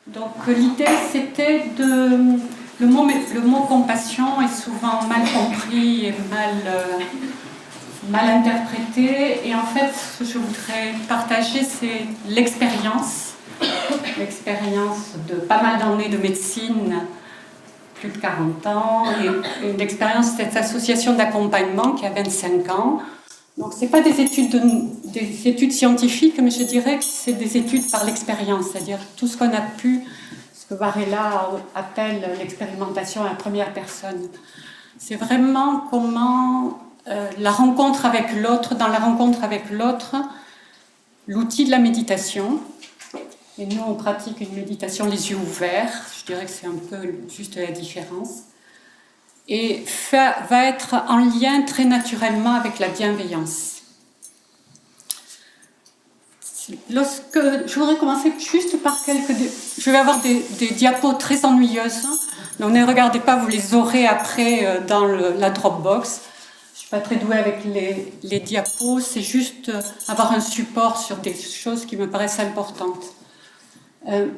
Donc l'idée c'était de... Le mot compassion est souvent mal compris et mal interprété. Et en fait, ce que je voudrais partager, c'est l'expérience de pas mal d'années de médecine, plus de 40 ans, et une expérience de cette association d'accompagnement qui a 25 ans. Donc ce n'est pas des études scientifiques, mais je dirais que c'est des études par l'expérience, c'est-à-dire tout ce qu'on a pu, ce que Varela appelle l'expérimentation à la première personne. C'est vraiment comment la rencontre avec l'autre, dans la rencontre avec l'autre, l'outil de la méditation. Et nous, on pratique une méditation les yeux ouverts. Je dirais que c'est un peu juste la différence. Et va être en lien très naturellement avec la bienveillance. Je voudrais commencer juste par je vais avoir des diapos très ennuyeuses. Donc ne regardez pas, vous les aurez après dans la Dropbox. Je ne suis pas très douée avec les diapos. C'est juste avoir un support sur des choses qui me paraissent importantes.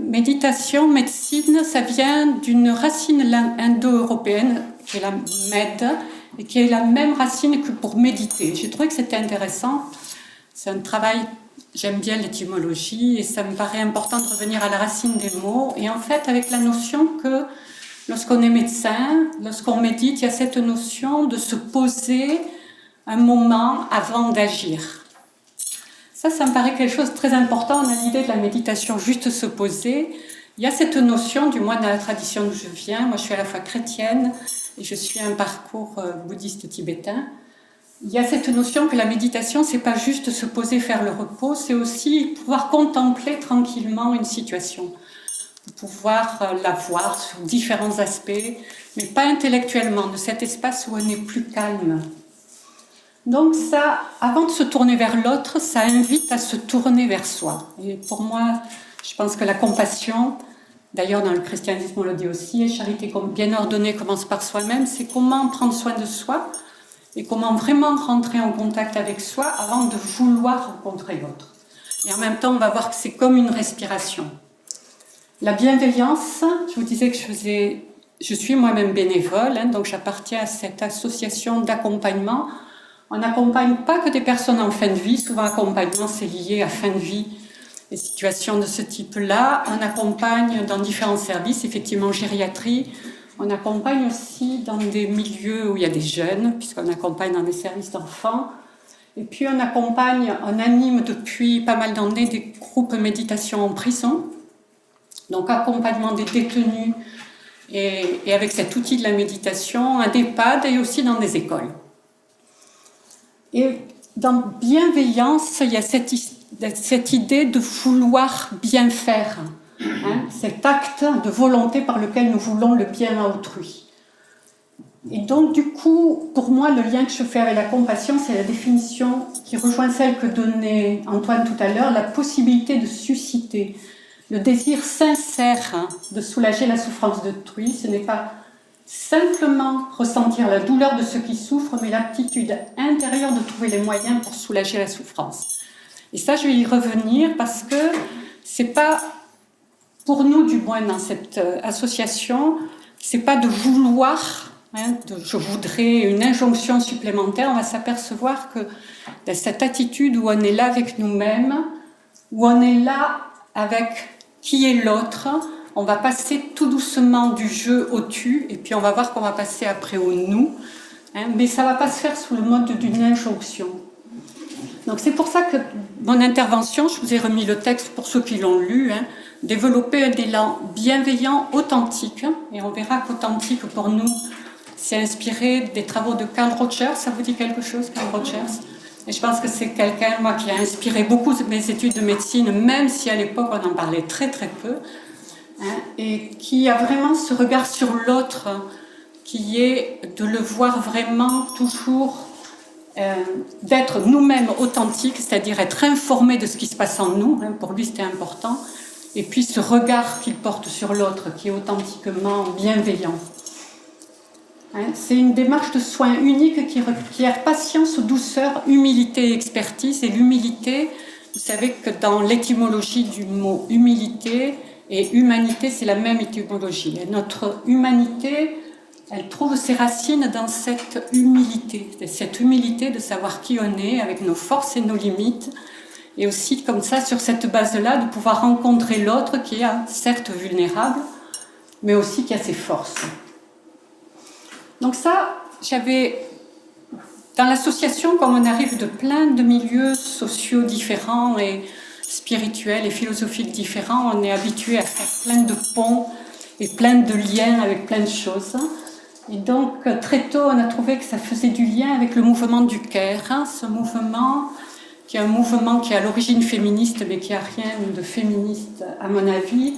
Méditation, médecine, ça vient d'une racine indo-européenne qui est la med et qui est la même racine que pour méditer. J'ai trouvé que c'était intéressant. C'est un travail, j'aime bien l'étymologie et ça me paraît important de revenir à la racine des mots. Et en fait, avec la notion que lorsqu'on est médecin, lorsqu'on médite, il y a cette notion de se poser un moment avant d'agir. Ça me paraît quelque chose de très important. On a l'idée de la méditation, juste se poser. Il y a cette notion, du moins dans la tradition d'où je viens. Moi, je suis à la fois chrétienne et je suis un parcours bouddhiste tibétain. Il y a cette notion que la méditation, c'est pas juste se poser, faire le repos, c'est aussi pouvoir contempler tranquillement une situation, pouvoir la voir sous différents aspects, mais pas intellectuellement, de cet espace où on est plus calme. Donc ça, avant de se tourner vers l'autre, ça invite à se tourner vers soi. Et pour moi, je pense que la compassion, d'ailleurs dans le christianisme on le dit aussi, et charité bien ordonnée commence par soi-même, c'est comment prendre soin de soi et comment vraiment rentrer en contact avec soi avant de vouloir rencontrer l'autre. Et en même temps, on va voir que c'est comme une respiration. La bienveillance, je vous disais que je suis moi-même bénévole, donc j'appartiens à cette association d'accompagnement. On n'accompagne pas que des personnes en fin de vie. Souvent, accompagnement, c'est lié à fin de vie. Les situations de ce type-là, on accompagne dans différents services, effectivement, gériatrie. On accompagne aussi dans des milieux où il y a des jeunes, puisqu'on accompagne dans des services d'enfants. Et puis, on anime depuis pas mal d'années des groupes méditation en prison. Donc, accompagnement des détenus et avec cet outil de la méditation, un EHPAD et aussi dans des écoles. Et dans bienveillance, il y a cette idée de vouloir bien faire, cet acte de volonté par lequel nous voulons le bien à autrui. Et donc, du coup, pour moi, le lien que je fais avec la compassion, c'est la définition qui rejoint celle que donnait Antoine tout à l'heure, la possibilité de susciter le désir sincère de soulager la souffrance d'autrui. Ce n'est pas simplement ressentir la douleur de ceux qui souffrent, mais l'aptitude intérieure de trouver les moyens pour soulager la souffrance. Et ça, je vais y revenir parce que c'est pas, pour nous du moins dans cette association, c'est pas de vouloir, je voudrais une injonction supplémentaire. On va s'apercevoir que dans cette attitude où on est là avec nous-mêmes, où on est là avec qui est l'autre, on va passer tout doucement du je au tu, et puis on va voir qu'on va passer après au nous, mais ça ne va pas se faire sous le mode d'une injonction. Donc c'est pour ça que mon intervention, je vous ai remis le texte pour ceux qui l'ont lu, développer un élan bienveillant, authentique, et on verra qu'authentique pour nous, c'est inspiré des travaux de Carl Rogers. Ça vous dit quelque chose, Carl Rogers? Et je pense que c'est quelqu'un, moi, qui a inspiré beaucoup de mes études de médecine, même si à l'époque on en parlait très très peu. Et qui a vraiment ce regard sur l'autre, qui est de le voir vraiment toujours, d'être nous-mêmes authentiques, c'est-à-dire être informés de ce qui se passe en nous, pour lui c'était important, et puis ce regard qu'il porte sur l'autre, qui est authentiquement bienveillant. C'est une démarche de soins unique qui requiert patience, douceur, humilité et expertise. Et l'humilité, vous savez que dans l'étymologie du mot humilité, Et humanité, c'est la même étymologie. Et notre humanité, elle trouve ses racines dans cette humilité de savoir qui on est, avec nos forces et nos limites, et aussi comme ça, sur cette base-là, de pouvoir rencontrer l'autre qui est certes vulnérable, mais aussi qui a ses forces. Donc ça, dans l'association, comme on arrive de plein de milieux sociaux différents et spirituels et philosophiques différents, on est habitué à faire plein de ponts et plein de liens avec plein de choses. Et donc, très tôt, on a trouvé que ça faisait du lien avec le mouvement du Caire, ce mouvement qui est un mouvement qui est à l'origine féministe, mais qui n'a rien de féministe, à mon avis.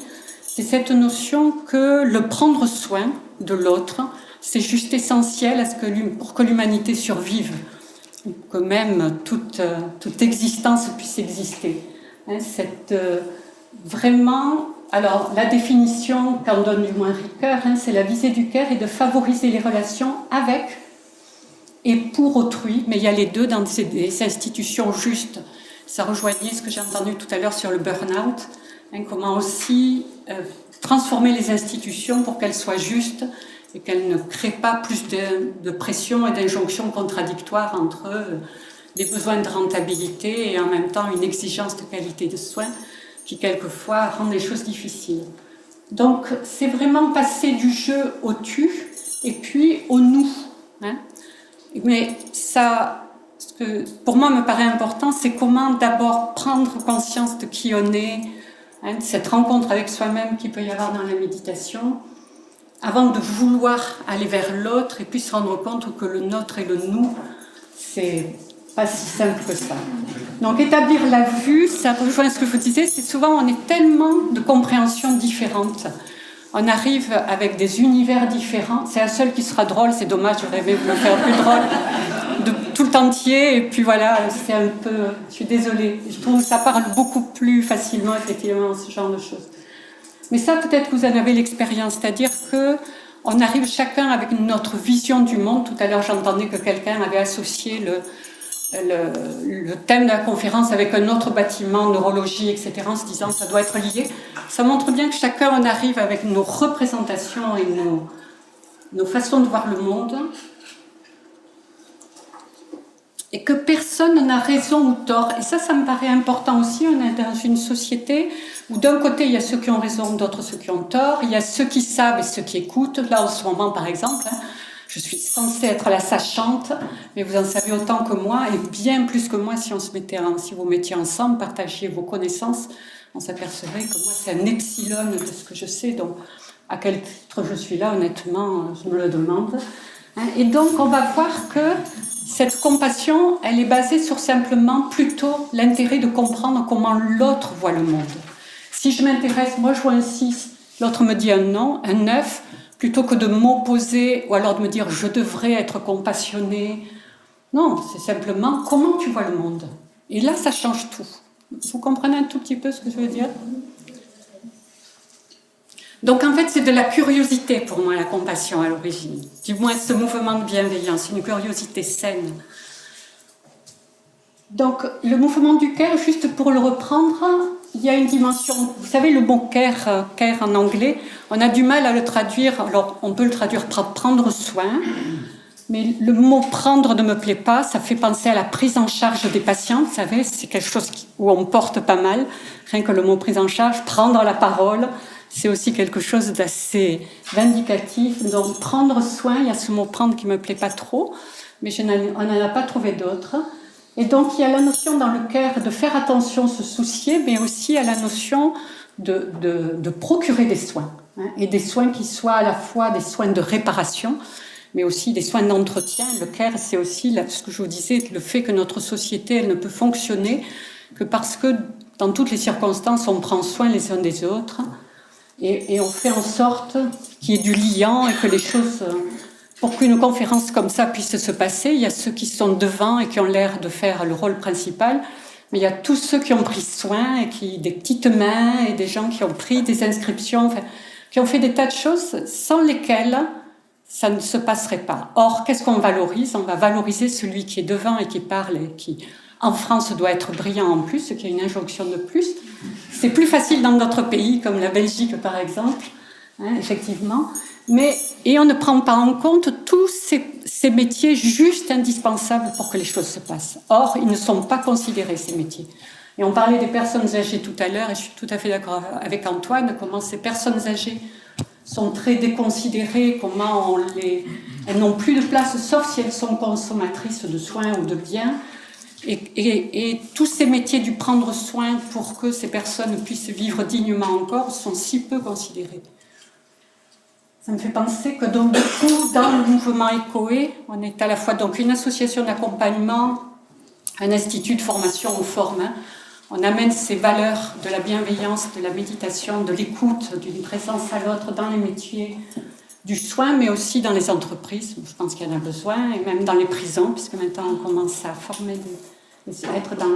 C'est cette notion que le prendre soin de l'autre, c'est juste essentiel pour que l'humanité survive, que même toute existence puisse exister. Vraiment... Alors, la définition qu'en donne du moins Ricoeur, c'est la visée du Caire est de favoriser les relations avec et pour autrui, mais il y a les deux dans des institutions justes. Ça rejoignait ce que j'ai entendu tout à l'heure sur le burn-out, comment aussi transformer les institutions pour qu'elles soient justes et qu'elles ne créent pas plus de pression et d'injonctions contradictoires entre les besoins de rentabilité et en même temps une exigence de qualité de soins qui quelquefois rendent les choses difficiles. Donc c'est vraiment passer du jeu au tu et puis au nous. Mais ça, ce que pour moi me paraît important, c'est comment d'abord prendre conscience de qui on est, de cette rencontre avec soi-même qu'il peut y avoir dans la méditation, avant de vouloir aller vers l'autre et puis se rendre compte que le nôtre et le nous, c'est pas si simple que ça. Donc établir la vue, ça rejoint ce que je vous disais, c'est souvent on est tellement de compréhensions différentes. On arrive avec des univers différents. C'est la seule qui sera drôle, c'est dommage, j'aurais aimé vous le faire plus drôle, de tout le entier. Et puis voilà, c'est un peu... Je suis désolée. Je trouve que ça parle beaucoup plus facilement, effectivement, ce genre de choses. Mais ça, peut-être que vous en avez l'expérience, c'est-à-dire qu'on arrive chacun avec notre vision du monde. Tout à l'heure, j'entendais que quelqu'un avait associé le thème de la conférence avec un autre bâtiment, neurologie, etc., en se disant que ça doit être lié. Ça montre bien que chacun, on arrive avec nos représentations et nos façons de voir le monde, et que personne n'a raison ou tort. Et ça me paraît important aussi. On est dans une société où d'un côté, il y a ceux qui ont raison, d'autres ceux qui ont tort. Il y a ceux qui savent et ceux qui écoutent. Là, en ce moment, par exemple, je suis censée être la sachante, mais vous en savez autant que moi, et bien plus que moi si vous mettiez ensemble, partagiez vos connaissances, on s'apercevrait que moi c'est un epsilon de ce que je sais, donc à quel titre je suis là, honnêtement, je me le demande. Et donc on va voir que cette compassion, elle est basée sur simplement plutôt l'intérêt de comprendre comment l'autre voit le monde. Si je m'intéresse, moi je vois un 6, l'autre me dit un non, un 9, plutôt que de m'opposer ou alors de me dire « je devrais être compassionné ». Non, c'est simplement comment tu vois le monde. Et là, ça change tout. Vous comprenez un tout petit peu ce que je veux dire ? Donc en fait, c'est de la curiosité pour moi, la compassion à l'origine. Du moins, ce mouvement de bienveillance, une curiosité saine. Donc le mouvement du Caire, juste pour le reprendre, il y a une dimension, vous savez le mot care en anglais, on a du mal à le traduire, alors on peut le traduire par prendre soin, mais le mot prendre ne me plaît pas, ça fait penser à la prise en charge des patients, vous savez, c'est quelque chose où on porte pas mal, rien que le mot prise en charge, prendre la parole, c'est aussi quelque chose d'assez vindicatif, donc prendre soin, il y a ce mot prendre qui me plaît pas trop, mais on n'en a pas trouvé d'autres. Et donc, il y a la notion dans le Caire de faire attention, se soucier, mais aussi à la notion de procurer des soins. Et des soins qui soient à la fois des soins de réparation, mais aussi des soins d'entretien. Le Caire, c'est aussi ce que je vous disais, le fait que notre société, elle ne peut fonctionner que parce que dans toutes les circonstances, on prend soin les uns des autres et on fait en sorte qu'il y ait du liant et que les choses... Pour qu'une conférence comme ça puisse se passer, il y a ceux qui sont devant et qui ont l'air de faire le rôle principal, mais il y a tous ceux qui ont pris soin, et des petites mains, et des gens qui ont pris des inscriptions, enfin, qui ont fait des tas de choses sans lesquelles ça ne se passerait pas. Or, qu'est-ce qu'on valorise ? On va valoriser celui qui est devant et qui parle et qui en France doit être brillant en plus, ce qui est une injonction de plus. C'est plus facile dans d'autres pays, comme la Belgique par exemple, hein, effectivement. Et on ne prend pas en compte tous ces métiers juste indispensables pour que les choses se passent. Or, ils ne sont pas considérés, ces métiers. Et on parlait des personnes âgées tout à l'heure, et je suis tout à fait d'accord avec Antoine, comment ces personnes âgées sont très déconsidérées, comment elles n'ont plus de place, sauf si elles sont consommatrices de soins ou de biens. Et tous ces métiers du prendre soin pour que ces personnes puissent vivre dignement encore sont si peu considérés. Ça me fait penser que donc, du coup, dans le mouvement ECOE, on est à la fois donc, une association d'accompagnement, un institut de formation, on forme. Hein. On amène ces valeurs de la bienveillance, de la méditation, de l'écoute, d'une présence à l'autre dans les métiers du soin, mais aussi dans les entreprises. Je pense qu'il y en a besoin, et même dans les prisons, puisque maintenant on commence à être dans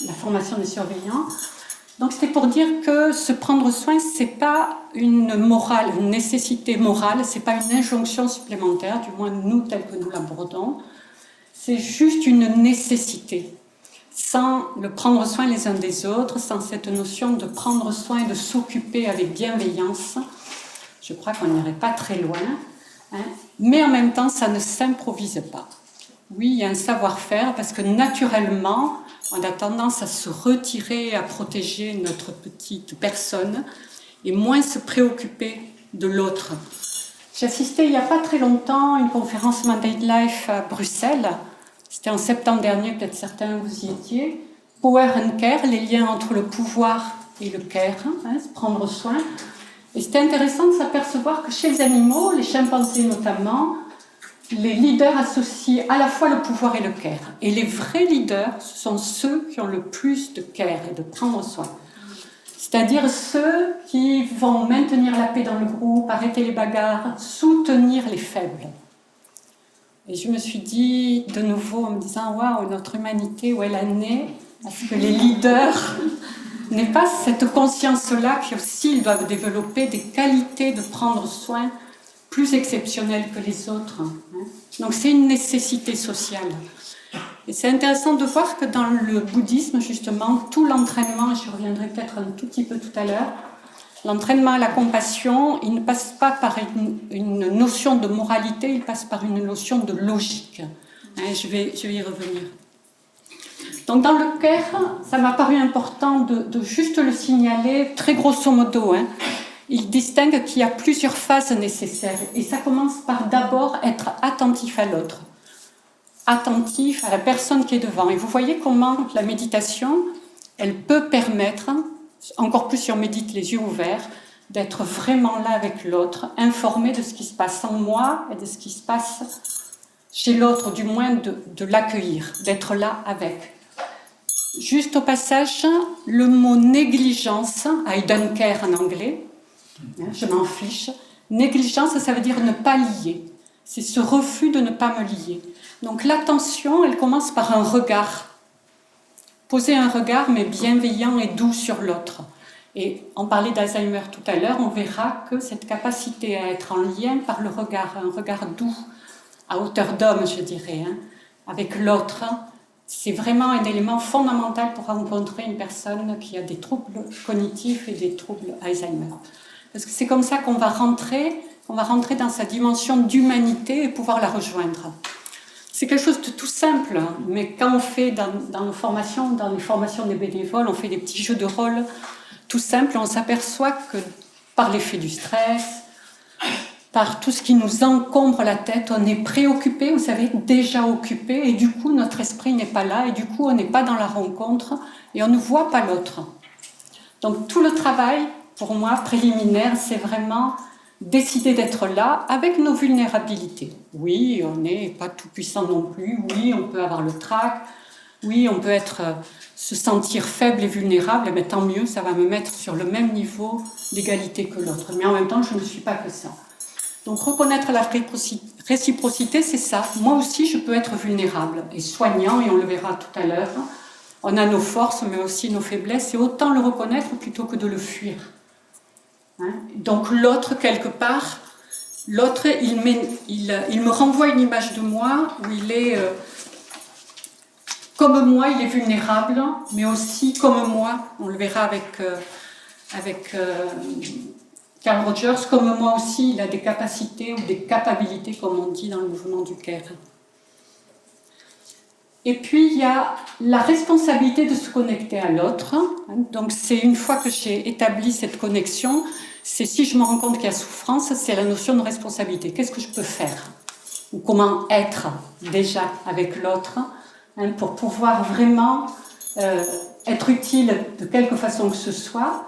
la formation des surveillants. Donc c'était pour dire que se prendre soin, c'est pas une nécessité morale, c'est pas une injonction supplémentaire, du moins nous tel que nous l'abordons. C'est juste une nécessité. Sans le prendre soin les uns des autres, sans cette notion de prendre soin et de s'occuper avec bienveillance, je crois qu'on n'irait pas très loin. Hein. Mais en même temps, ça ne s'improvise pas. Oui, il y a un savoir-faire parce que naturellement, on a tendance à se retirer, à protéger notre petite personne et moins se préoccuper de l'autre. J'ai assisté il n'y a pas très longtemps à une conférence Mandate Life à Bruxelles. C'était en septembre dernier, peut-être certains vous y étiez. Power and Care, les liens entre le pouvoir et le care, hein, se prendre soin. Et c'était intéressant de s'apercevoir que chez les animaux, les chimpanzés notamment, les leaders associent à la fois le pouvoir et le care. Et les vrais leaders, ce sont ceux qui ont le plus de care et de prendre soin. C'est-à-dire ceux qui vont maintenir la paix dans le groupe, arrêter les bagarres, soutenir les faibles. Et je me suis dit de nouveau en me disant « Waouh, notre humanité, où elle est née, parce que les leaders n'aient pas cette conscience-là qu'aussi ils doivent développer des qualités de prendre soin plus exceptionnelles que les autres. Donc c'est une nécessité sociale. Et c'est intéressant de voir que dans le bouddhisme, justement, tout l'entraînement, j'y reviendrai peut-être un tout petit peu tout à l'heure, l'entraînement à la compassion, il ne passe pas par une notion de moralité, il passe par une notion de logique. Je vais y revenir. Donc dans le care, ça m'a paru important de juste le signaler, très grosso modo. Il distingue qu'il y a plusieurs phases nécessaires. Et ça commence par d'abord être attentif à l'autre, attentif à la personne qui est devant. Et vous voyez comment la méditation, elle peut permettre, encore plus si on médite les yeux ouverts, d'être vraiment là avec l'autre, informé de ce qui se passe en moi et de ce qui se passe chez l'autre, du moins de l'accueillir, d'être là avec. Juste au passage, le mot négligence, I don't care en anglais, je m'en fiche, négligence, ça veut dire ne pas lier. C'est ce refus de ne pas me lier. Donc l'attention, elle commence par un regard. Poser un regard, mais bienveillant et doux sur l'autre. Et on parlait d'Alzheimer tout à l'heure, on verra que cette capacité à être en lien par le regard, un regard doux, à hauteur d'homme, je dirais, avec l'autre, c'est vraiment un élément fondamental pour rencontrer une personne qui a des troubles cognitifs et des troubles Alzheimer. Parce que c'est comme ça qu'on va rentrer dans sa dimension d'humanité et pouvoir la rejoindre. C'est quelque chose de tout simple, mais quand on fait dans nos formations, dans les formations des bénévoles, on fait des petits jeux de rôle tout simples, on s'aperçoit que par l'effet du stress, par tout ce qui nous encombre la tête, on est préoccupé, vous savez, déjà occupé, et du coup notre esprit n'est pas là, et du coup on n'est pas dans la rencontre, et on ne voit pas l'autre. Donc tout le travail, pour moi, préliminaire, c'est vraiment décider d'être là avec nos vulnérabilités. Oui, on n'est pas tout puissant non plus, oui, on peut avoir le trac, oui, on peut se sentir faible et vulnérable, mais tant mieux, ça va me mettre sur le même niveau d'égalité que l'autre. Mais en même temps, je ne suis pas que ça. Donc reconnaître la réciprocité, c'est ça. Moi aussi, je peux être vulnérable et soignant, et on le verra tout à l'heure. On a nos forces, mais aussi nos faiblesses, et autant le reconnaître plutôt que de le fuir. Donc l'autre, quelque part, l'autre, il me renvoie une image de moi où il est comme moi, il est vulnérable, mais aussi comme moi, on le verra avec Carl Rogers, comme moi aussi, il a des capacités ou des capabilités, comme on dit dans le mouvement du CARE. Et puis, il y a la responsabilité de se connecter à l'autre. Donc, c'est une fois que j'ai établi cette connexion, c'est si je me rends compte qu'il y a souffrance, c'est la notion de responsabilité. Qu'est-ce que je peux faire? Ou comment être déjà avec l'autre pour pouvoir vraiment être utile de quelque façon que ce soit.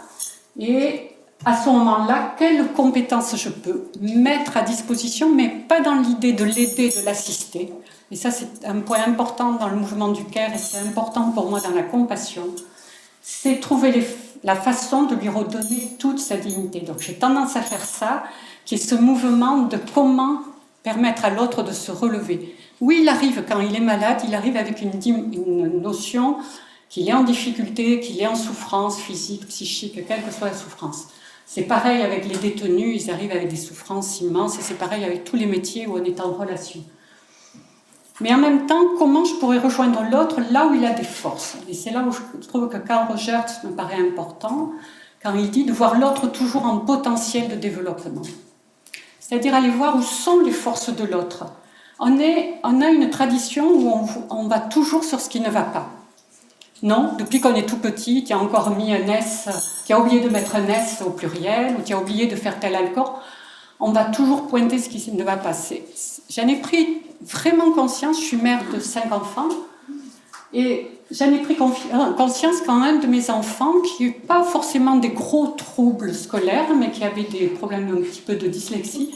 Et à ce moment-là, quelles compétences je peux mettre à disposition, mais pas dans l'idée de l'aider, de l'assister. Et ça, c'est un point important dans le mouvement du CARE, et c'est important pour moi dans la compassion. C'est trouver la façon de lui redonner toute sa dignité. Donc j'ai tendance à faire ça, qui est ce mouvement de comment permettre à l'autre de se relever. Oui, il arrive, quand il est malade, il arrive avec une notion qu'il est en difficulté, qu'il est en souffrance physique, psychique, quelle que soit la souffrance. C'est pareil avec les détenus, ils arrivent avec des souffrances immenses, et c'est pareil avec tous les métiers où on est en relation. Mais en même temps, comment je pourrais rejoindre l'autre là où il a des forces? Et c'est là où je trouve que Carl Rogers me paraît important, quand il dit de voir l'autre toujours en potentiel de développement. C'est-à-dire aller voir où sont les forces de l'autre. On a une tradition où on va toujours sur ce qui ne va pas. Non, depuis qu'on est tout petit, tu as encore mis un S, tu as oublié de mettre un S au pluriel, ou tu as oublié de faire tel accord, on va toujours pointer ce qui ne va pas. J'en ai pris vraiment conscience, je suis mère de 5 enfants, et j'en ai pris conscience quand un de mes enfants, qui n'eut pas forcément des gros troubles scolaires, mais qui avait des problèmes un petit peu de dyslexie,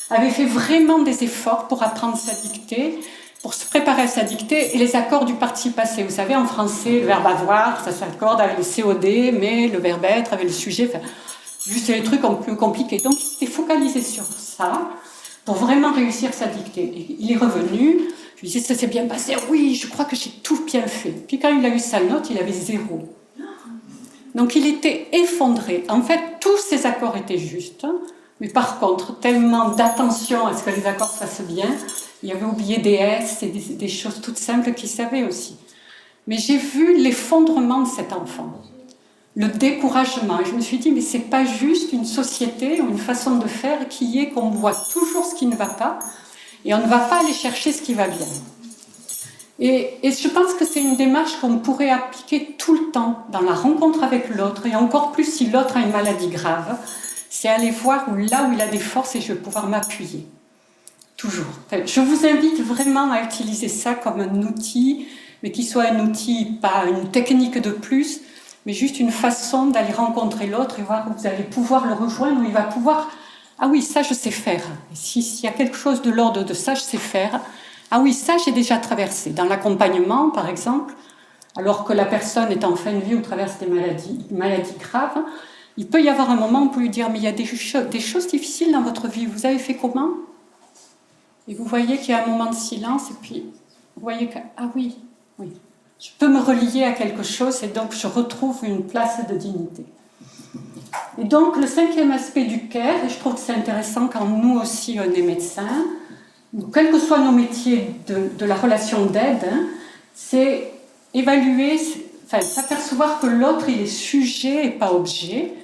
avait fait vraiment des efforts pour apprendre sa dictée, pour se préparer à sa dictée, et les accords du participe passé. Vous savez, en français, le verbe avoir, ça s'accorde avec le COD, mais le verbe être avec le sujet, enfin, juste les trucs un peu compliqués. Donc, il s'était focalisé sur ça pour vraiment réussir sa dictée. Et il est revenu, je lui disais, ça s'est bien passé, oui, je crois que j'ai tout bien fait. Puis quand il a eu sa note, il avait 0. Donc, il était effondré. En fait, tous ses accords étaient justes, mais par contre, tellement d'attention à ce que les accords se fassent bien, il avait oublié des S et des choses toutes simples qu'il savait aussi. Mais j'ai vu l'effondrement de cet enfant, le découragement. Et je me suis dit, mais c'est pas juste une société ou une façon de faire qui est qu'on voit toujours ce qui ne va pas et on ne va pas aller chercher ce qui va bien. Et je pense que c'est une démarche qu'on pourrait appliquer tout le temps dans la rencontre avec l'autre, et encore plus si l'autre a une maladie grave, c'est aller voir là où il a des forces et je vais pouvoir m'appuyer. Toujours. Enfin, je vous invite vraiment à utiliser ça comme un outil, mais qui soit un outil, pas une technique de plus, mais juste une façon d'aller rencontrer l'autre et voir où vous allez pouvoir le rejoindre, où il va pouvoir... Ah oui, ça je sais faire. Et s'il y a quelque chose de l'ordre de ça, je sais faire. Ah oui, ça j'ai déjà traversé. Dans l'accompagnement, par exemple, alors que la personne est en fin de vie ou traverse des maladies graves, il peut y avoir un moment où on peut lui dire, mais il y a des choses difficiles dans votre vie, vous avez fait comment? Et vous voyez qu'il y a un moment de silence, et puis vous voyez que, ah oui, je peux me relier à quelque chose, et donc je retrouve une place de dignité. Et donc le 5e aspect du CARE, et je trouve que c'est intéressant quand nous aussi on est médecins, quels que soient nos métiers de la relation d'aide, c'est évaluer, s'apercevoir que l'autre il est sujet et pas objet.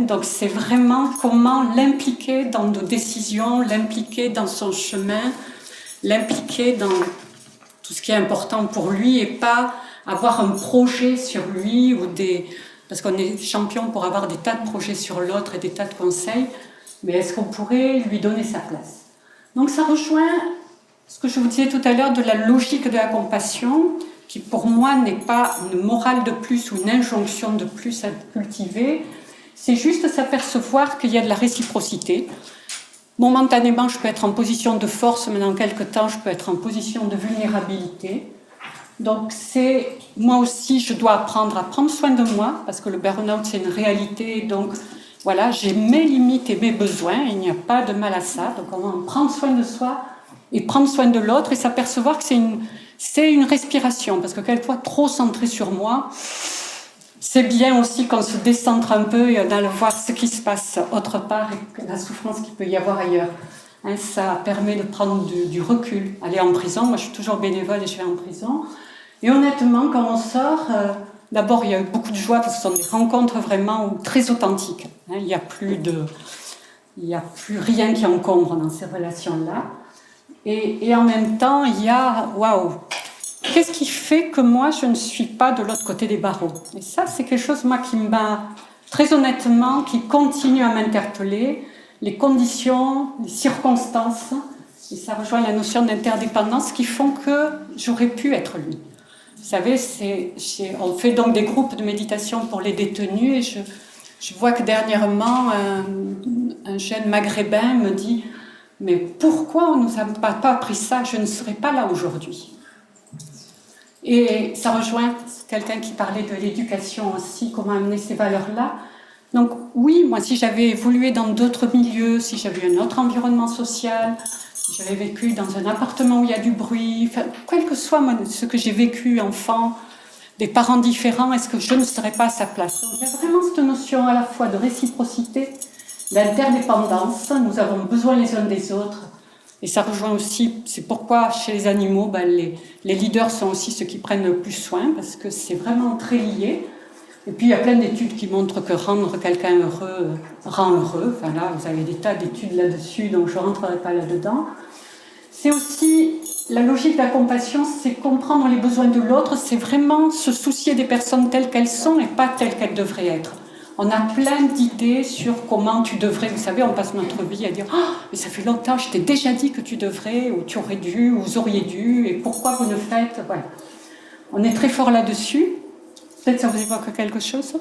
Donc c'est vraiment comment l'impliquer dans nos décisions, l'impliquer dans son chemin, l'impliquer dans tout ce qui est important pour lui et pas avoir un projet sur lui parce qu'on est champion pour avoir des tas de projets sur l'autre et des tas de conseils, mais est-ce qu'on pourrait lui donner sa place? Donc ça rejoint ce que je vous disais tout à l'heure de la logique de la compassion, qui pour moi n'est pas une morale de plus ou une injonction de plus à cultiver. C'est juste s'apercevoir qu'il y a de la réciprocité. Momentanément, je peux être en position de force, mais dans quelques temps, je peux être en position de vulnérabilité. Donc, moi aussi, je dois apprendre à prendre soin de moi, parce que le burn-out, c'est une réalité. Donc, voilà, j'ai mes limites et mes besoins, il n'y a pas de mal à ça. Donc, on va prendre soin de soi et prendre soin de l'autre et s'apercevoir que c'est une respiration, parce que quelquefois, trop centré sur moi, c'est bien aussi qu'on se décentre un peu et d'aller voir ce qui se passe autre part et la souffrance qu'il peut y avoir ailleurs. Ça permet de prendre du recul. Aller en prison, moi je suis toujours bénévole et je vais en prison. Et honnêtement, quand on sort, d'abord il y a eu beaucoup de joie parce que ce sont des rencontres vraiment très authentiques. Hein, il n'y a plus rien qui encombre dans ces relations-là. Et en même temps, il y a, waouh, qu'est-ce qui fait que moi, je ne suis pas de l'autre côté des barreaux? Et ça, c'est quelque chose, moi, qui m'a, très honnêtement, qui continue à m'interpeller. Les conditions, les circonstances, et ça rejoint la notion d'interdépendance, qui font que j'aurais pu être lui. Vous savez, on fait donc des groupes de méditation pour les détenus, et je vois que dernièrement, un jeune maghrébin me dit « Mais pourquoi on ne nous a pas appris ça? Je ne serais pas là aujourd'hui. » Et ça rejoint quelqu'un qui parlait de l'éducation aussi, comment amener ces valeurs-là. Donc oui, moi, si j'avais évolué dans d'autres milieux, si j'avais eu un autre environnement social, si j'avais vécu dans un appartement où il y a du bruit, enfin, quel que soit ce que j'ai vécu enfant, des parents différents, est-ce que je ne serais pas à sa place? Donc il y a vraiment cette notion à la fois de réciprocité, d'interdépendance, nous avons besoin les uns des autres. Et ça rejoint aussi, c'est pourquoi chez les animaux, les leaders sont aussi ceux qui prennent le plus soin, parce que c'est vraiment très lié. Et puis il y a plein d'études qui montrent que rendre quelqu'un heureux rend heureux. Enfin là, vous avez des tas d'études là-dessus, donc je ne rentrerai pas là-dedans. C'est aussi la logique de la compassion, c'est comprendre les besoins de l'autre, c'est vraiment se soucier des personnes telles qu'elles sont et pas telles qu'elles devraient être. On a plein d'idées sur comment tu devrais. Vous savez, on passe notre vie à dire « Oh, mais ça fait longtemps, je t'ai déjà dit que tu devrais, ou tu aurais dû, ou vous auriez dû, et pourquoi vous ne faites ?» Voilà. On est très fort là-dessus. Peut-être ça vous évoque quelque chose?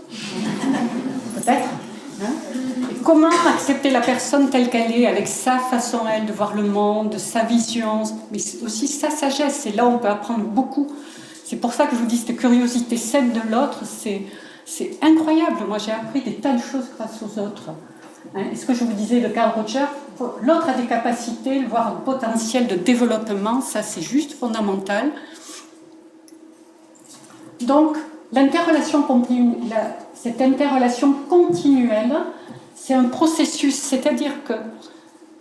Peut-être. Hein? Et comment accepter la personne telle qu'elle est, avec sa façon, elle, de voir le monde, sa vision, mais aussi sa sagesse. Et là, on peut apprendre beaucoup. C'est pour ça que je vous dis, cette curiosité saine de l'autre, c'est incroyable. Moi, j'ai appris des tas de choses grâce aux autres. Hein, et ce que je vous disais de Carl Rogers, l'autre a des capacités, voire un potentiel de développement, ça c'est juste fondamental. Donc, cette interrelation continuelle, c'est un processus, c'est-à-dire que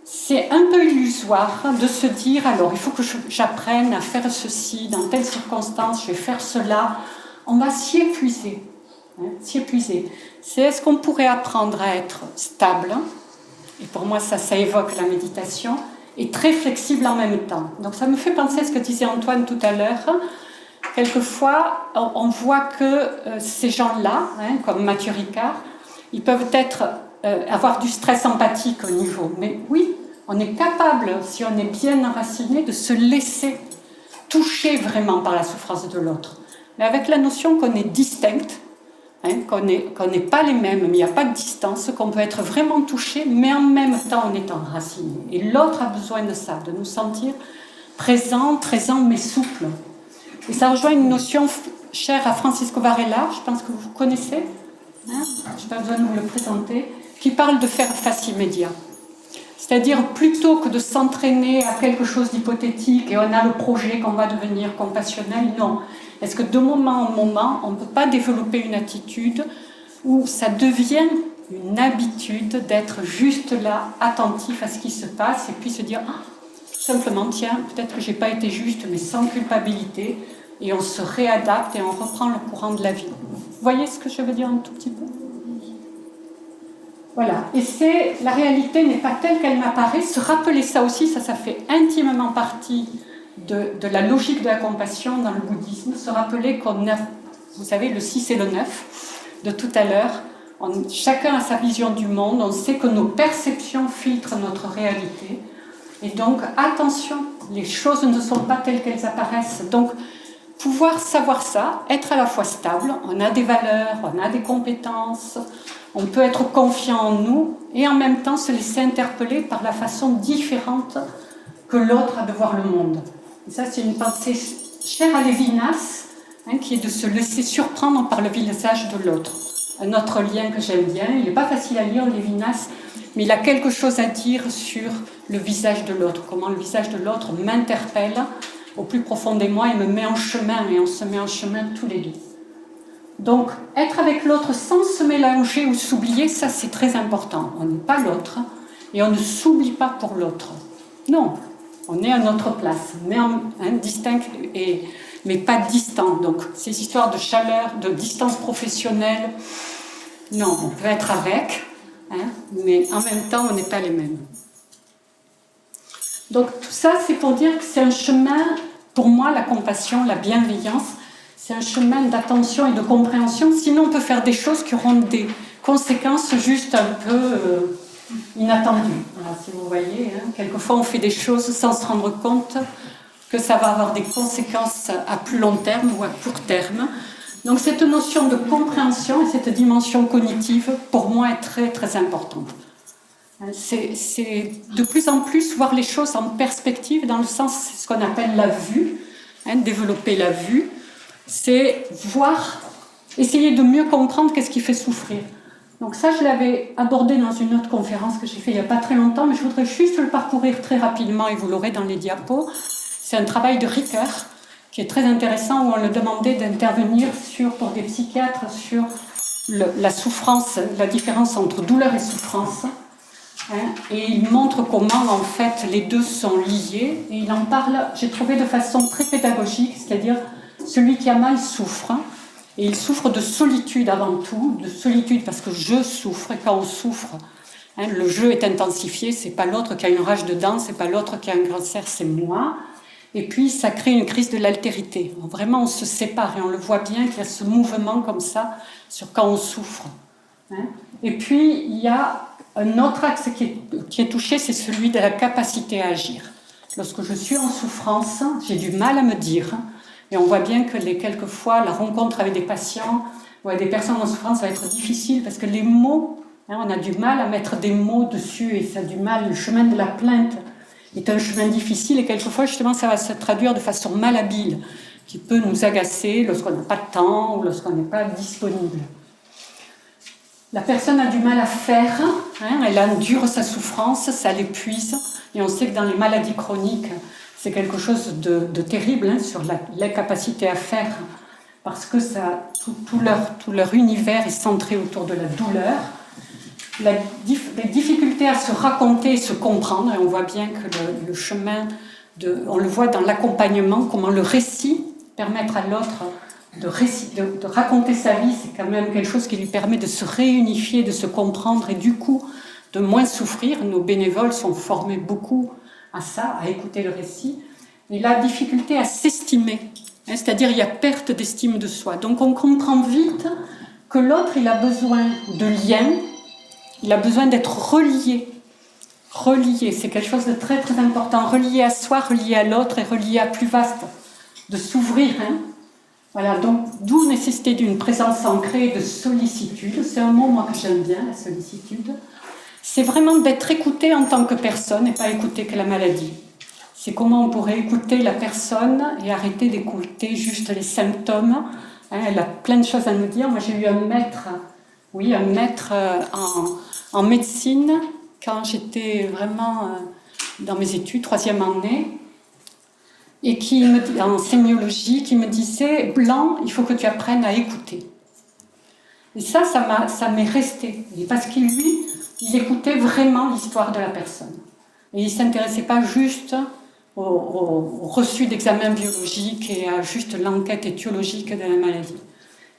c'est un peu illusoire de se dire, alors il faut que j'apprenne à faire ceci, dans telle circonstance, je vais faire cela. On va s'y épuiser. C'est est-ce qu'on pourrait apprendre à être stable, et pour moi ça évoque la méditation, et très flexible en même temps. Donc ça me fait penser à ce que disait Antoine tout à l'heure. Quelquefois on voit que ces gens-là, comme Mathieu Ricard, ils peuvent avoir du stress empathique au niveau, mais oui, on est capable, si on est bien enraciné, de se laisser toucher vraiment par la souffrance de l'autre, mais avec la notion qu'on est distinct. Qu'on n'est pas les mêmes, mais il n'y a pas de distance, qu'on peut être vraiment touché, mais en même temps on est enraciné. Et l'autre a besoin de ça, de nous sentir présents, mais souples. Et ça rejoint une notion chère à Francisco Varela, je pense que vous connaissez, je n'ai pas besoin de vous le présenter, qui parle de faire face immédiat. C'est-à-dire, plutôt que de s'entraîner à quelque chose d'hypothétique et on a le projet qu'on va devenir compassionnel, non. Est-ce que de moment en moment, on ne peut pas développer une attitude où ça devient une habitude d'être juste là, attentif à ce qui se passe, et puis se dire tout simplement, tiens, peut-être que je n'ai pas été juste, mais sans culpabilité, et on se réadapte et on reprend le courant de la vie. Vous voyez ce que je veux dire un tout petit peu? Voilà, et la réalité n'est pas telle qu'elle m'apparaît. Se rappeler ça aussi, ça fait intimement partie de la logique de la compassion dans le bouddhisme. Se rappeler qu'on a, vous savez, le 6 et le 9 de tout à l'heure, chacun a sa vision du monde, on sait que nos perceptions filtrent notre réalité, et donc attention, les choses ne sont pas telles qu'elles apparaissent. Donc pouvoir savoir ça, être à la fois stable, on a des valeurs, on a des compétences, on peut être confiant en nous et en même temps se laisser interpeller par la façon différente que l'autre a de voir le monde. Et ça, c'est une pensée chère à Lévinas, qui est de se laisser surprendre par le visage de l'autre. Un autre lien que j'aime bien, il n'est pas facile à lire, Lévinas, mais il a quelque chose à dire sur le visage de l'autre, comment le visage de l'autre m'interpelle au plus profond de moi et me met en chemin, et on se met en chemin tous les deux. Donc, être avec l'autre sans se mélanger ou s'oublier, ça c'est très important. On n'est pas l'autre et on ne s'oublie pas pour l'autre. Non, On est à notre place, mais distinct, mais pas distant. Donc, ces histoires de chaleur, de distance professionnelle, non, on peut être avec, mais en même temps, on n'est pas les mêmes. Donc, tout ça, c'est pour dire que c'est un chemin, pour moi, la compassion, la bienveillance, c'est un chemin d'attention et de compréhension. Sinon, on peut faire des choses qui auront des conséquences juste un peu inattendues. Voilà, si vous voyez, quelquefois, on fait des choses sans se rendre compte que ça va avoir des conséquences à plus long terme ou à court terme. Donc, cette notion de compréhension et cette dimension cognitive, pour moi, est très, très importante. C'est de plus en plus voir les choses en perspective, dans le sens, c'est ce qu'on appelle la vue, développer la vue. C'est voir, essayer de mieux comprendre qu'est-ce qui fait souffrir. Donc ça, je l'avais abordé dans une autre conférence que j'ai faite il n'y a pas très longtemps, mais je voudrais juste le parcourir très rapidement et vous l'aurez dans les diapos. C'est un travail de Ricoeur qui est très intéressant, où on le demandait d'intervenir pour des psychiatres sur la souffrance, la différence entre douleur et souffrance. Et il montre comment, en fait, les deux sont liés. Et il en parle, j'ai trouvé de façon très pédagogique, c'est-à-dire celui qui a mal souffre, et il souffre de solitude avant tout, de solitude parce que je souffre, et quand on souffre, le je est intensifié, c'est pas l'autre qui a une rage de dents, c'est pas l'autre qui a un cancer, c'est moi. Et puis ça crée une crise de l'altérité. Vraiment, on se sépare, et on le voit bien qu'il y a ce mouvement comme ça sur quand on souffre. Et puis il y a un autre axe qui est touché, c'est celui de la capacité à agir. Lorsque je suis en souffrance, j'ai du mal à me dire. Et on voit bien que quelquefois, la rencontre avec des patients ou avec des personnes en souffrance va être difficile parce que les mots, on a du mal à mettre des mots dessus et ça a du mal. Le chemin de la plainte est un chemin difficile et quelquefois, justement, ça va se traduire de façon malhabile, qui peut nous agacer lorsqu'on n'a pas de temps ou lorsqu'on n'est pas disponible. La personne a du mal à faire, elle endure sa souffrance, ça l'épuise. Et on sait que dans les maladies chroniques, c'est quelque chose de terrible sur l'incapacité à faire, parce que tout leur univers est centré autour de la douleur. Les difficultés à se raconter et se comprendre, et on voit bien que le chemin, on le voit dans l'accompagnement, comment le récit permettre à l'autre de raconter sa vie, c'est quand même quelque chose qui lui permet de se réunifier, de se comprendre et du coup de moins souffrir. Nos bénévoles sont formés beaucoup à ça, à écouter le récit. Et la difficulté à s'estimer, c'est-à-dire il y a perte d'estime de soi. Donc on comprend vite que l'autre, il a besoin de liens, il a besoin d'être relié. Relié, c'est quelque chose de très très important. Relié à soi, relié à l'autre et relié à plus vaste. De s'ouvrir, Voilà, donc d'où nécessité d'une présence ancrée de sollicitude. C'est un mot, moi, que j'aime bien, la sollicitude. C'est vraiment d'être écouté en tant que personne et pas écouter que la maladie. C'est comment on pourrait écouter la personne et arrêter d'écouter juste les symptômes. Elle a plein de choses à nous dire. Moi, j'ai eu un maître en médecine quand j'étais vraiment dans mes études, 3e année. Et en sémiologie, qui me disait « Blanc, il faut que tu apprennes à écouter ». Et ça m'est resté. Parce qu'il, lui, il écoutait vraiment l'histoire de la personne. Et il ne s'intéressait pas juste au reçu d'examen biologique et à juste l'enquête étiologique de la maladie.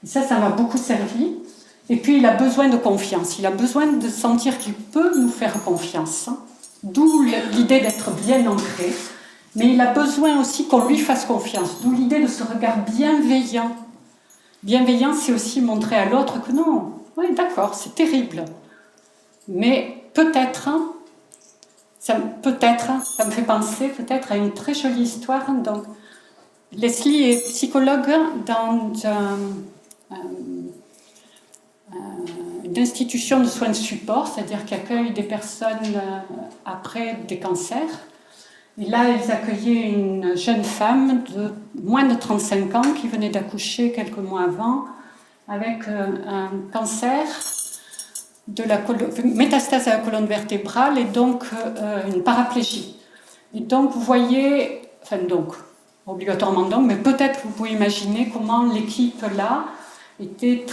Et ça m'a beaucoup servi. Et puis, il a besoin de confiance. Il a besoin de sentir qu'il peut nous faire confiance. D'où l'idée d'être bien ancré. Mais il a besoin aussi qu'on lui fasse confiance. D'où l'idée de ce regard bienveillant. Bienveillant, c'est aussi montrer à l'autre que non, oui, d'accord, c'est terrible. Mais peut-être, ça me fait penser peut-être à une très jolie histoire. Donc, Leslie est psychologue dans une institution de soins de support, c'est-à-dire qui accueille des personnes après des cancers. Et là, ils accueillaient une jeune femme de moins de 35 ans qui venait d'accoucher quelques mois avant avec un cancer métastase à la colonne vertébrale et donc une paraplégie. Et donc, vous voyez, obligatoirement donc, mais peut-être vous pouvez imaginer comment l'équipe là était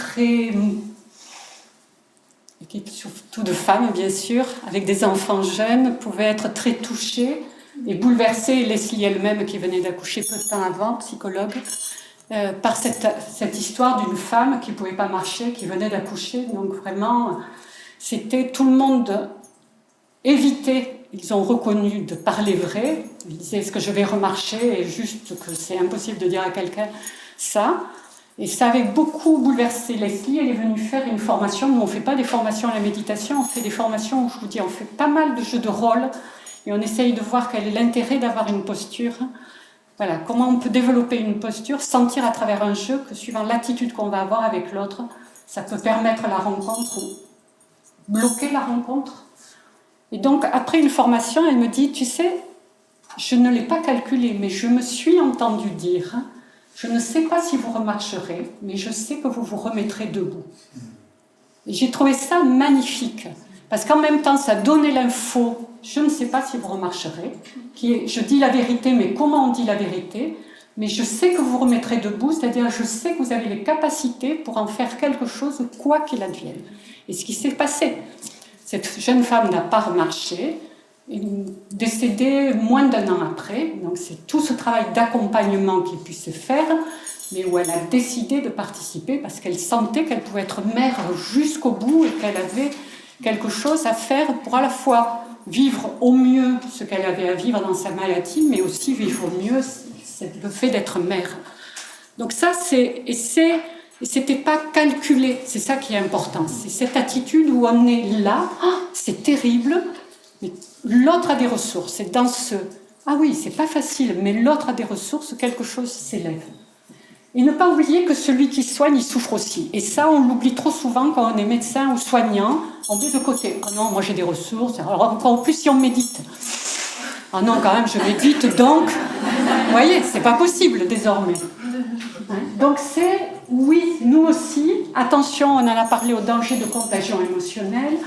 surtout de femmes bien sûr, avec des enfants jeunes, pouvait être très touchée et bouleversée, Leslie elle-même qui venait d'accoucher peu de temps avant, psychologue, par cette histoire d'une femme qui ne pouvait pas marcher, qui venait d'accoucher. Donc vraiment, c'était tout le monde évitait, ils ont reconnu de parler vrai. Ils disaient, est-ce que je vais remarcher? Et juste que c'est impossible de dire à quelqu'un ça. Et ça avait beaucoup bouleversé Leslie. Elle est venue faire une formation. Nous, on ne fait pas des formations à la méditation, on fait des formations où, je vous dis, on fait pas mal de jeux de rôle et on essaye de voir quel est l'intérêt d'avoir une posture. Voilà, comment on peut développer une posture, sentir à travers un jeu que suivant l'attitude qu'on va avoir avec l'autre, ça peut permettre la rencontre ou bloquer la rencontre. Et donc, après une formation, elle me dit, tu sais, je ne l'ai pas calculé, mais je me suis entendu dire, je ne sais pas si vous remarcherez, mais je sais que vous vous remettrez debout. Et j'ai trouvé ça magnifique, parce qu'en même temps, ça donnait l'info, je ne sais pas si vous remarcherez, qui est, je dis la vérité, mais comment on dit la vérité? Mais je sais que vous vous remettrez debout, c'est-à-dire je sais que vous avez les capacités pour en faire quelque chose, quoi qu'il advienne. Et ce qui s'est passé, cette jeune femme n'a pas remarché, décédée moins d'1 an après, donc c'est tout ce travail d'accompagnement qui a pu se faire, mais où elle a décidé de participer parce qu'elle sentait qu'elle pouvait être mère jusqu'au bout et qu'elle avait quelque chose à faire pour à la fois vivre au mieux ce qu'elle avait à vivre dans sa maladie, mais aussi vivre au mieux le fait d'être mère. Donc ça, c'était pas calculé, c'est ça qui est important. C'est cette attitude où on est là, c'est terrible, mais l'autre a des ressources. C'est dans ce ah oui, c'est pas facile, mais l'autre a des ressources, quelque chose s'élève. Et ne pas oublier que celui qui soigne, il souffre aussi. Et ça, on l'oublie trop souvent quand on est médecin ou soignant. On met de côté. Ah non, moi j'ai des ressources. Alors encore plus si on médite. Ah non, quand même, je médite, donc... Vous voyez, c'est pas possible désormais. Donc c'est, oui, nous aussi, attention, on en a parlé au danger de contagion émotionnelle,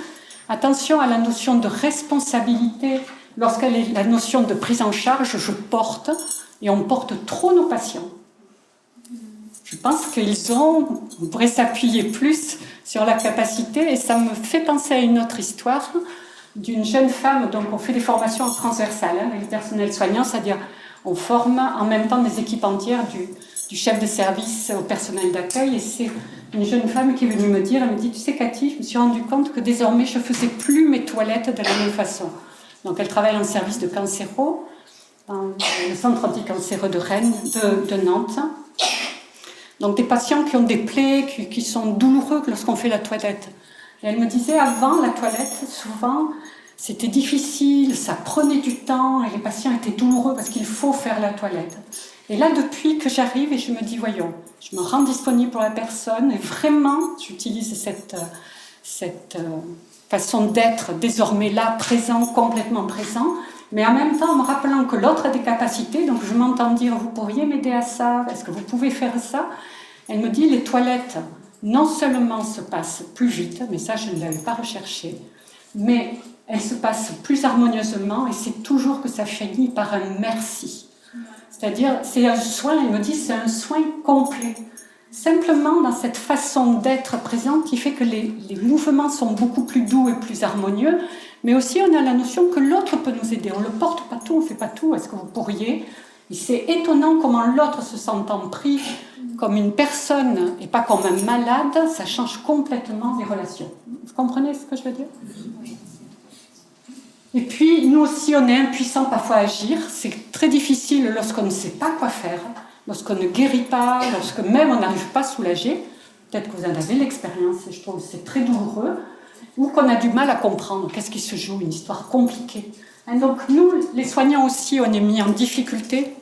attention à la notion de responsabilité, lorsqu'elle est la notion de prise en charge, je porte, et on porte trop nos patients. Je pense on pourrait s'appuyer plus sur la capacité, et ça me fait penser à une autre histoire d'une jeune femme, donc on fait des formations transversales avec le personnel soignant, c'est-à-dire on forme en même temps des équipes entières du chef de service au personnel d'accueil, et c'est une jeune femme qui est venue me dire, elle me dit, tu sais Cathy, je me suis rendu compte que désormais je ne faisais plus mes toilettes de la même façon. Donc elle travaille en service de cancéro, dans le centre anticancéreux de Rennes, de Nantes. Donc des patients qui ont des plaies, qui sont douloureux lorsqu'on fait la toilette. Et elle me disait, avant la toilette, souvent, c'était difficile, ça prenait du temps, et les patients étaient douloureux parce qu'il faut faire la toilette. Et là, depuis que j'arrive, et je me dis, voyons, je me rends disponible pour la personne, et vraiment, j'utilise cette façon d'être désormais là, présent, complètement présent, mais en même temps en me rappelant que l'autre a des capacités, donc je m'entends dire, vous pourriez m'aider à ça, est-ce que vous pouvez faire ça? Elle me dit, les toilettes, non seulement se passent plus vite, mais ça je ne l'avais pas recherché, mais elles se passent plus harmonieusement, et c'est toujours que ça finit par un merci. C'est-à-dire, c'est un soin, elle me dit, c'est un soin complet. Simplement dans cette façon d'être présente qui fait que les mouvements sont beaucoup plus doux et plus harmonieux, mais aussi on a la notion que l'autre peut nous aider. On ne le porte pas tout, on ne fait pas tout, est-ce que vous pourriez? Et c'est étonnant comment l'autre se sentant pris comme une personne et pas comme un malade, ça change complètement les relations. Vous comprenez ce que je veux dire? Et puis, nous aussi, on est impuissants parfois à agir. C'est très difficile lorsqu'on ne sait pas quoi faire, lorsqu'on ne guérit pas, lorsque même on n'arrive pas à soulager. Peut-être que vous en avez l'expérience, et je trouve que c'est très douloureux, ou qu'on a du mal à comprendre qu'est-ce qui se joue, une histoire compliquée. Et donc, nous, les soignants aussi, on est mis en difficulté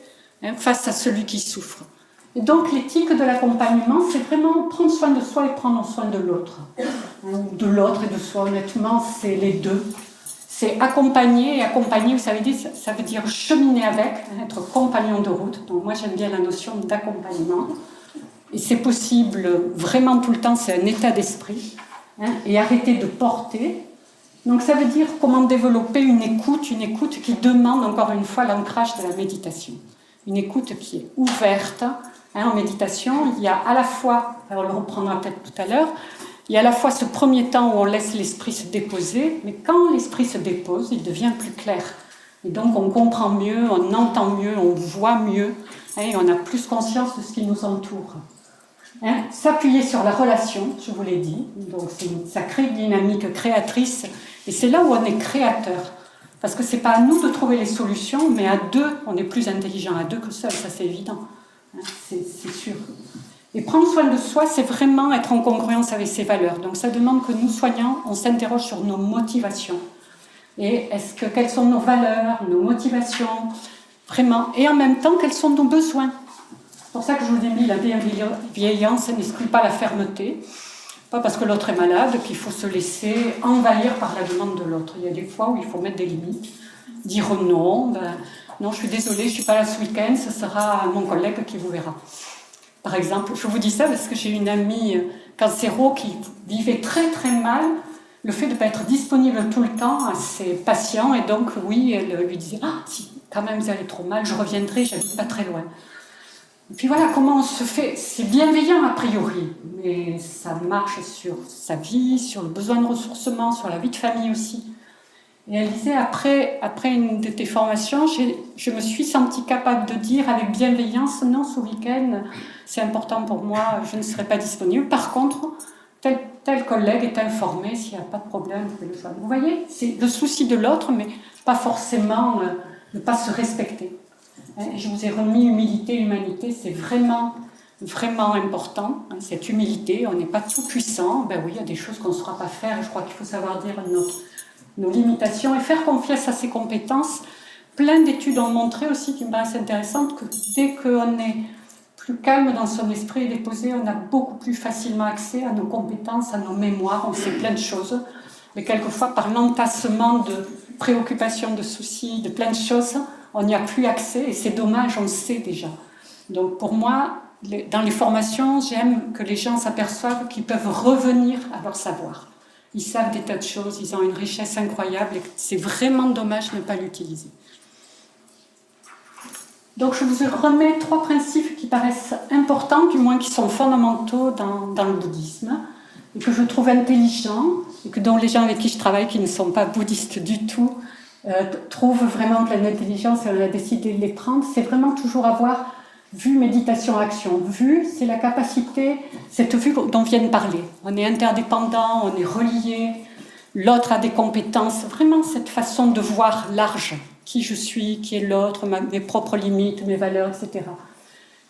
face à celui qui souffre. Et donc, l'éthique de l'accompagnement, c'est vraiment prendre soin de soi et prendre soin de l'autre. De l'autre et de soi, honnêtement, c'est les deux. C'est accompagner, et accompagner, vous savez, ça veut dire cheminer avec, être compagnon de route. Donc moi, j'aime bien la notion d'accompagnement. Et c'est possible vraiment tout le temps, c'est un état d'esprit. Et arrêter de porter. Donc ça veut dire comment développer une écoute qui demande encore une fois l'ancrage de la méditation. Une écoute qui est ouverte. En méditation, il y a à la fois, on le reprendra peut-être tout à l'heure, il y a à la fois ce premier temps où on laisse l'esprit se déposer, mais quand l'esprit se dépose, il devient plus clair. Et donc on comprend mieux, on entend mieux, on voit mieux, et on a plus conscience de ce qui nous entoure. S'appuyer sur la relation, je vous l'ai dit, donc ça crée une dynamique créatrice, et c'est là où on est créateur. Parce que ce n'est pas à nous de trouver les solutions, mais à deux, on est plus intelligent à deux que seul, ça c'est évident, c'est sûr. Et prendre soin de soi, c'est vraiment être en congruence avec ses valeurs. Donc ça demande que nous, soignants, on s'interroge sur nos motivations. Et quelles sont nos valeurs, nos motivations, vraiment. Et en même temps, quels sont nos besoins. C'est pour ça que je vous ai mis la bienveillance n'exclut pas la fermeté. Pas parce que l'autre est malade qu'il faut se laisser envahir par la demande de l'autre. Il y a des fois où il faut mettre des limites, dire non, non, je suis désolée, je ne suis pas là ce week-end, ce sera mon collègue qui vous verra. Par exemple, je vous dis ça parce que j'ai une amie cancéro qui vivait très très mal le fait de ne pas être disponible tout le temps à ses patients, et donc oui, elle lui disait « Ah, si quand même vous allez trop mal, je reviendrai, j'habite pas très loin ». Et puis voilà comment on se fait, c'est bienveillant a priori, mais ça marche sur sa vie, sur le besoin de ressourcement, sur la vie de famille aussi. Et elle disait, après une de tes formations, je me suis sentie capable de dire avec bienveillance, non, ce week-end, c'est important pour moi, je ne serai pas disponible. Par contre, tel collègue est informé, s'il n'y a pas de problème, vous pouvez le joindre. Vous voyez, c'est le souci de l'autre, mais pas forcément ne pas se respecter. Et je vous ai remis humilité, humanité, c'est vraiment, vraiment important, cette humilité. On n'est pas tout puissant, ben oui, il y a des choses qu'on ne saura pas faire, je crois qu'il faut savoir dire nos limitations et faire confiance à ses compétences. Plein d'études ont montré aussi, qui me paraissent intéressantes, que dès qu'on est plus calme dans son esprit et déposé, on a beaucoup plus facilement accès à nos compétences, à nos mémoires, on sait plein de choses. Mais quelquefois, par l'entassement de préoccupations, de soucis, de plein de choses, on n'y a plus accès et c'est dommage, on le sait déjà. Donc pour moi, dans les formations, j'aime que les gens s'aperçoivent qu'ils peuvent revenir à leur savoir. Ils savent des tas de choses, ils ont une richesse incroyable et c'est vraiment dommage de ne pas l'utiliser. Donc je vous remets 3 principes qui paraissent importants, du moins qui sont fondamentaux dans le bouddhisme, et que je trouve intelligents, et que dont les gens avec qui je travaille, qui ne sont pas bouddhistes du tout, trouvent vraiment pleine d'intelligence et on a décidé de les prendre. C'est vraiment toujours avoir vue, méditation, action. Vue, c'est la capacité, cette vue dont vient de parler. On est interdépendant, on est relié, l'autre a des compétences, vraiment cette façon de voir large, qui je suis, qui est l'autre, mes propres limites, mes valeurs, etc.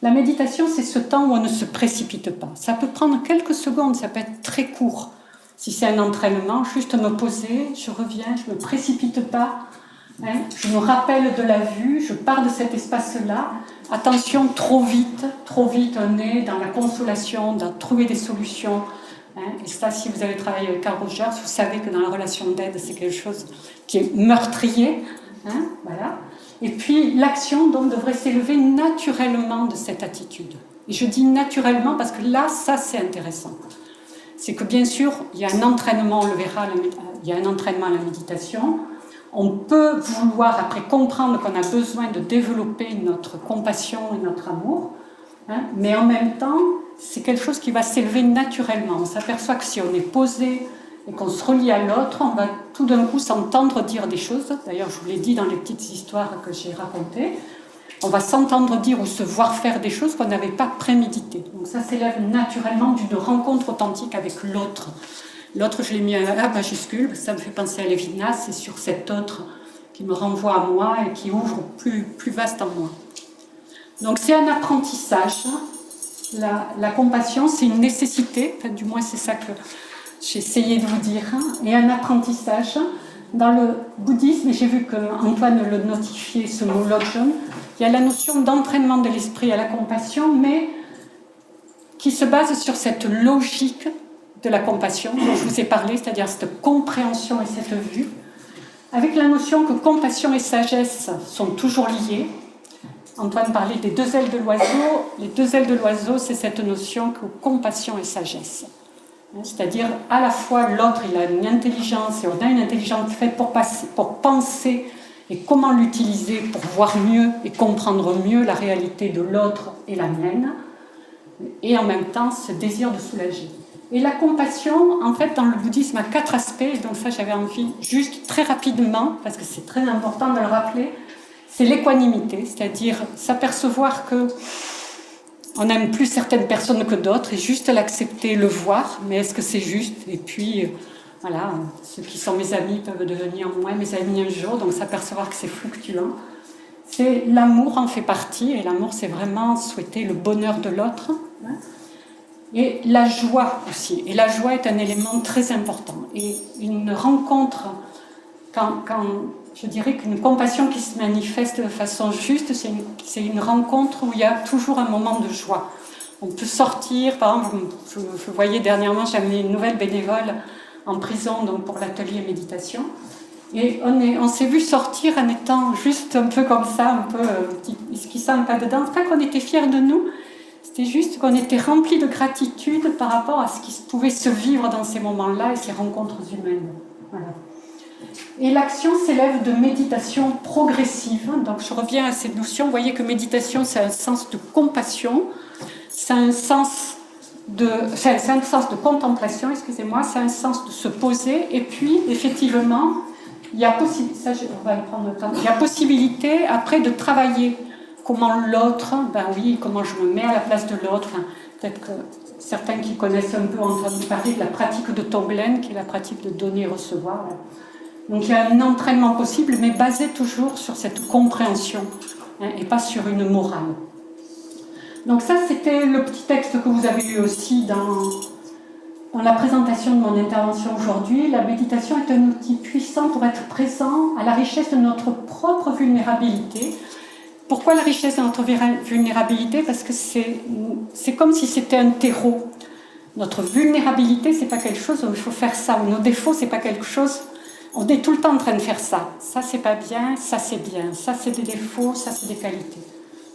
La méditation, c'est ce temps où on ne se précipite pas. Ça peut prendre quelques secondes, ça peut être très court. Si c'est un entraînement, juste me poser, je reviens, je ne me précipite pas, je me rappelle de la vue, je pars de cet espace-là. Attention, trop vite, on est dans la consolation, dans trouver des solutions. Et ça, si vous avez travaillé avec Carl Rogers, vous savez que dans la relation d'aide, c'est quelque chose qui est meurtrier. Voilà. Et puis, l'action donc, devrait s'élever naturellement de cette attitude. Et je dis naturellement parce que là, ça, c'est intéressant. C'est que bien sûr, il y a un entraînement, on le verra, il y a un entraînement à la méditation. On peut vouloir, après, comprendre qu'on a besoin de développer notre compassion et notre amour, mais en même temps, c'est quelque chose qui va s'élever naturellement. On s'aperçoit que si on est posé et qu'on se relie à l'autre, on va tout d'un coup s'entendre dire des choses. D'ailleurs, je vous l'ai dit dans les petites histoires que j'ai racontées. On va s'entendre dire ou se voir faire des choses qu'on n'avait pas préméditées. Donc ça s'élève naturellement d'une rencontre authentique avec l'autre. L'autre, je l'ai mis à A majuscule, ça me fait penser à Lévinas, c'est sur cet autre qui me renvoie à moi et qui ouvre plus vaste en moi. Donc c'est un apprentissage. La compassion, c'est une nécessité, enfin, du moins c'est ça que j'ai essayé de vous dire, et un apprentissage. Dans le bouddhisme, et j'ai vu qu'Antoine le notifiait, ce mot Lojong, il y a la notion d'entraînement de l'esprit à la compassion, mais qui se base sur cette logique de la compassion dont je vous ai parlé, c'est-à-dire cette compréhension et cette vue, avec la notion que compassion et sagesse sont toujours liées. Antoine parlait des 2 ailes de l'oiseau. Les 2 ailes de l'oiseau, c'est cette notion que compassion et sagesse. C'est-à-dire, à la fois, l'autre, il a une intelligence, et on a une intelligence faite pour penser, et comment l'utiliser pour voir mieux et comprendre mieux la réalité de l'autre et la mienne, et en même temps, ce désir de soulager. Et la compassion, en fait, dans le bouddhisme, a 4 aspects. Et donc ça, j'avais envie, juste très rapidement, parce que c'est très important de le rappeler, c'est l'équanimité, c'est-à-dire s'apercevoir que on aime plus certaines personnes que d'autres et juste l'accepter, le voir, mais est-ce que c'est juste? Et puis, voilà, ceux qui sont mes amis peuvent devenir moins mes amis un jour, donc s'apercevoir que c'est fluctuant. C'est l'amour en fait partie, et l'amour c'est vraiment souhaiter le bonheur de l'autre. Et la joie aussi, et la joie est un élément très important. Et une rencontre, quand je dirais qu'une compassion qui se manifeste de façon juste, c'est une rencontre où il y a toujours un moment de joie. On peut sortir, par exemple, je voyais dernièrement, j'ai amené une nouvelle bénévole en prison donc pour l'atelier méditation. Et on s'est vu sortir en étant juste un peu comme ça, un peu esquissant un pas dedans. C'est pas qu'on était fiers de nous, c'était juste qu'on était remplis de gratitude par rapport à ce qui pouvait se vivre dans ces moments-là et ces rencontres humaines. Voilà. Et l'action s'élève de méditation progressive. Donc je reviens à cette notion. Vous voyez que méditation, c'est un sens de compassion, c'est un sens de contemplation, excusez-moi, c'est un sens de se poser. Et puis, effectivement, il y a possibilité après de travailler comment l'autre, comment je me mets à la place de l'autre. Peut-être que certains qui connaissent un peu ont entendu parler de la pratique de Tonglen, qui est la pratique de donner et recevoir. Donc il y a un entraînement possible, mais basé toujours sur cette compréhension, et pas sur une morale. Donc ça, c'était le petit texte que vous avez eu aussi dans la présentation de mon intervention aujourd'hui. La méditation est un outil puissant pour être présent à la richesse de notre propre vulnérabilité. Pourquoi la richesse de notre vulnérabilité? Parce que c'est comme si c'était un terreau. Notre vulnérabilité, c'est pas quelque chose où il faut faire ça. Nos défauts, c'est pas quelque chose... On est tout le temps en train de faire ça. Ça, c'est pas bien, ça, c'est bien. Ça, c'est des défauts, ça, c'est des qualités.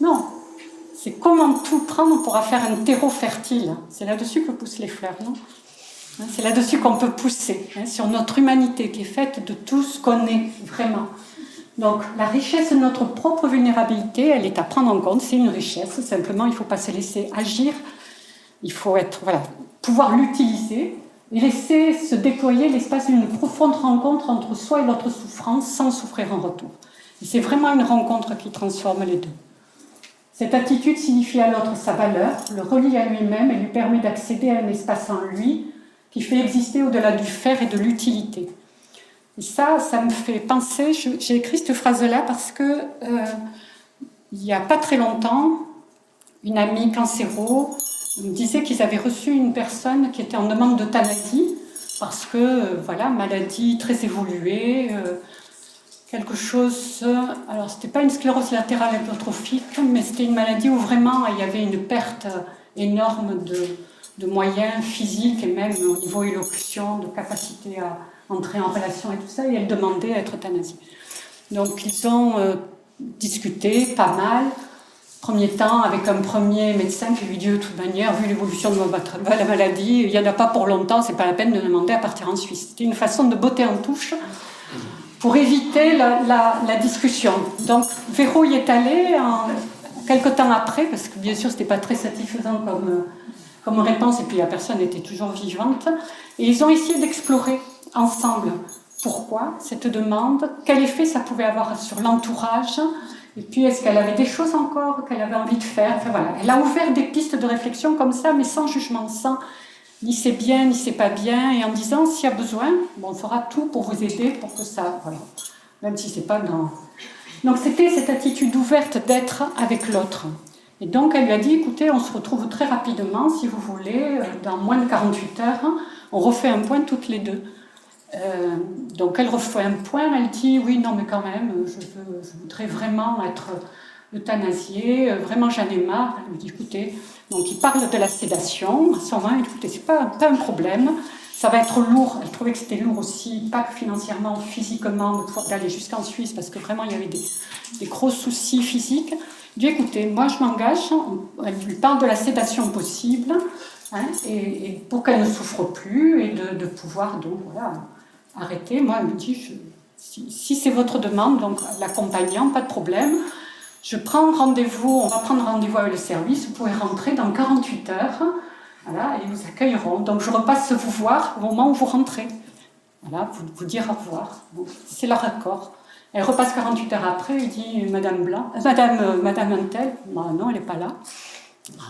Non. C'est comment tout prendre pour faire un terreau fertile. C'est là-dessus que poussent les fleurs, non? C'est là-dessus qu'on peut pousser, sur notre humanité qui est faite de tout ce qu'on est vraiment. Donc, la richesse de notre propre vulnérabilité, elle est à prendre en compte. C'est une richesse. Simplement, il ne faut pas se laisser agir. Il faut pouvoir l'utiliser. Et laisser se déployer l'espace d'une profonde rencontre entre soi et l'autre souffrance sans souffrir en retour. Et c'est vraiment une rencontre qui transforme les deux. Cette attitude signifie à l'autre sa valeur, le relie à lui-même et lui permet d'accéder à un espace en lui qui fait exister au-delà du faire et de l'utilité. Et ça me fait penser, j'ai écrit cette phrase-là parce que il n'y a pas très longtemps, une amie cancéro me disait qu'ils avaient reçu une personne qui était en demande d'euthanasie parce que, maladie très évoluée, quelque chose... Alors, c'était pas une sclérose latérale amyotrophique, mais c'était une maladie où vraiment il y avait une perte énorme de moyens physiques et même au niveau élocution, de capacité à entrer en relation et tout ça, et elle demandait à être euthanasiée. Donc, ils ont discuté pas mal. Premier temps, avec un premier médecin qui lui dit de toute manière, vu l'évolution de la maladie, il n'y en a pas pour longtemps, c'est pas la peine de demander à partir en Suisse. C'était une façon de botter en touche pour éviter la discussion. Donc Véro y est allé quelques temps après, parce que bien sûr c'était pas très satisfaisant comme réponse, et puis la personne était toujours vivante, et ils ont essayé d'explorer ensemble pourquoi cette demande, quel effet ça pouvait avoir sur l'entourage. Et puis, est-ce qu'elle avait des choses encore qu'elle avait envie de faire? Elle a ouvert des pistes de réflexion comme ça, mais sans jugement, sans ni c'est bien, ni c'est pas bien, et en disant, s'il y a besoin, on fera tout pour vous aider, pour que ça... Même si c'est pas dans... Donc, c'était cette attitude ouverte d'être avec l'autre. Et donc, elle lui a dit, écoutez, on se retrouve très rapidement, si vous voulez, dans moins de 48 heures, on refait un point toutes les deux. Donc elle refait un point, elle dit oui, non mais quand même, je voudrais vraiment être euthanasiée, vraiment j'en ai marre. Elle lui dit écoutez, donc il parle de la sédation, à ce moment, écoutez, c'est pas un problème, ça va être lourd. Elle trouvait que c'était lourd aussi, pas que financièrement, physiquement, de pouvoir aller jusqu'en Suisse parce que vraiment il y avait des gros soucis physiques. Elle dit écoutez, moi je m'engage, elle lui parle de la sédation possible, et pour qu'elle ne souffre plus et de pouvoir donc arrêter. Moi, elle me dit, si c'est votre demande, donc l'accompagnant, pas de problème. Je prends rendez-vous, on va prendre rendez-vous avec le service, vous pouvez rentrer dans 48 heures. Voilà, et ils vous accueilleront. Donc je repasse vous voir au moment où vous rentrez. Voilà, vous dire au revoir. Bon, c'est leur accord. Elle repasse 48 heures après, il dit Madame Blanc, Madame Antel, bah, non, elle n'est pas là.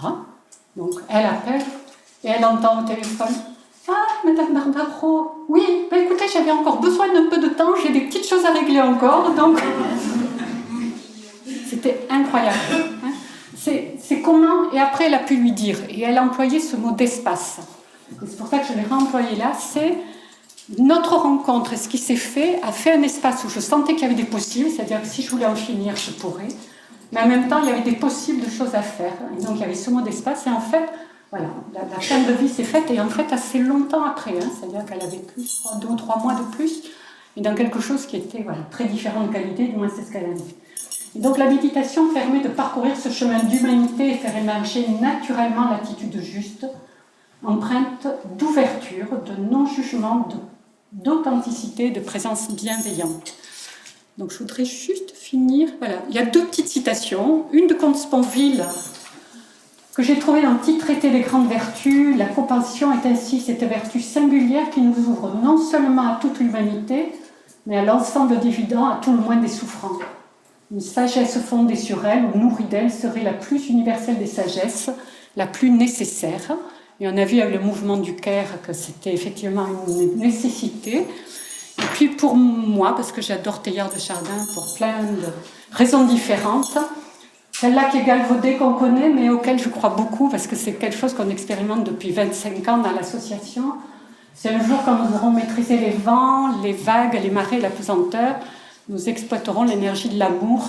Ah. Donc elle appelle et elle entend au téléphone. Ah, Madame Barbaro, oui, bah, écoutez, j'avais encore besoin d'un peu de temps, j'ai des petites choses à régler encore, donc c'était incroyable. Hein. C'est comment, et après elle a pu lui dire, et elle a employé ce mot d'espace. Et c'est pour ça que je l'ai réemployé là, c'est notre rencontre et ce qui s'est fait a fait un espace où je sentais qu'il y avait des possibles, c'est-à-dire que si je voulais en finir, je pourrais, mais en même temps, il y avait des possibles de choses à faire. Et donc il y avait ce mot d'espace, et en fait, voilà, la fin de vie s'est faite, et en fait assez longtemps après, hein, c'est-à-dire qu'elle a vécu 2 ou 3 mois de plus, et dans quelque chose qui était voilà, très différent de qualité, du moins c'est ce qu'elle a dit. Et donc la méditation permet de parcourir ce chemin d'humanité et faire émerger naturellement l'attitude juste, empreinte d'ouverture, de non-jugement, d'authenticité, de présence bienveillante. Donc je voudrais juste finir, voilà, il y a 2 petites citations, une de Comte Sponville, que j'ai trouvée dans le petit traité des grandes vertus. La compassion est ainsi cette vertu singulière qui nous ouvre non seulement à toute l'humanité, mais à l'ensemble des vivants, à tout le moins des souffrants. Une sagesse fondée sur elle, ou nourrie d'elle, serait la plus universelle des sagesses, la plus nécessaire. Et on a vu avec le mouvement du Caire que c'était effectivement une nécessité. Et puis pour moi, parce que j'adore Teilhard de Chardin pour plein de raisons différentes, celle-là qui est galvaudée, qu'on connaît, mais auquel je crois beaucoup, parce que c'est quelque chose qu'on expérimente depuis 25 ans dans l'association. C'est un jour quand nous aurons maîtrisé les vents, les vagues, les marées, la pesanteur, nous exploiterons l'énergie de l'amour.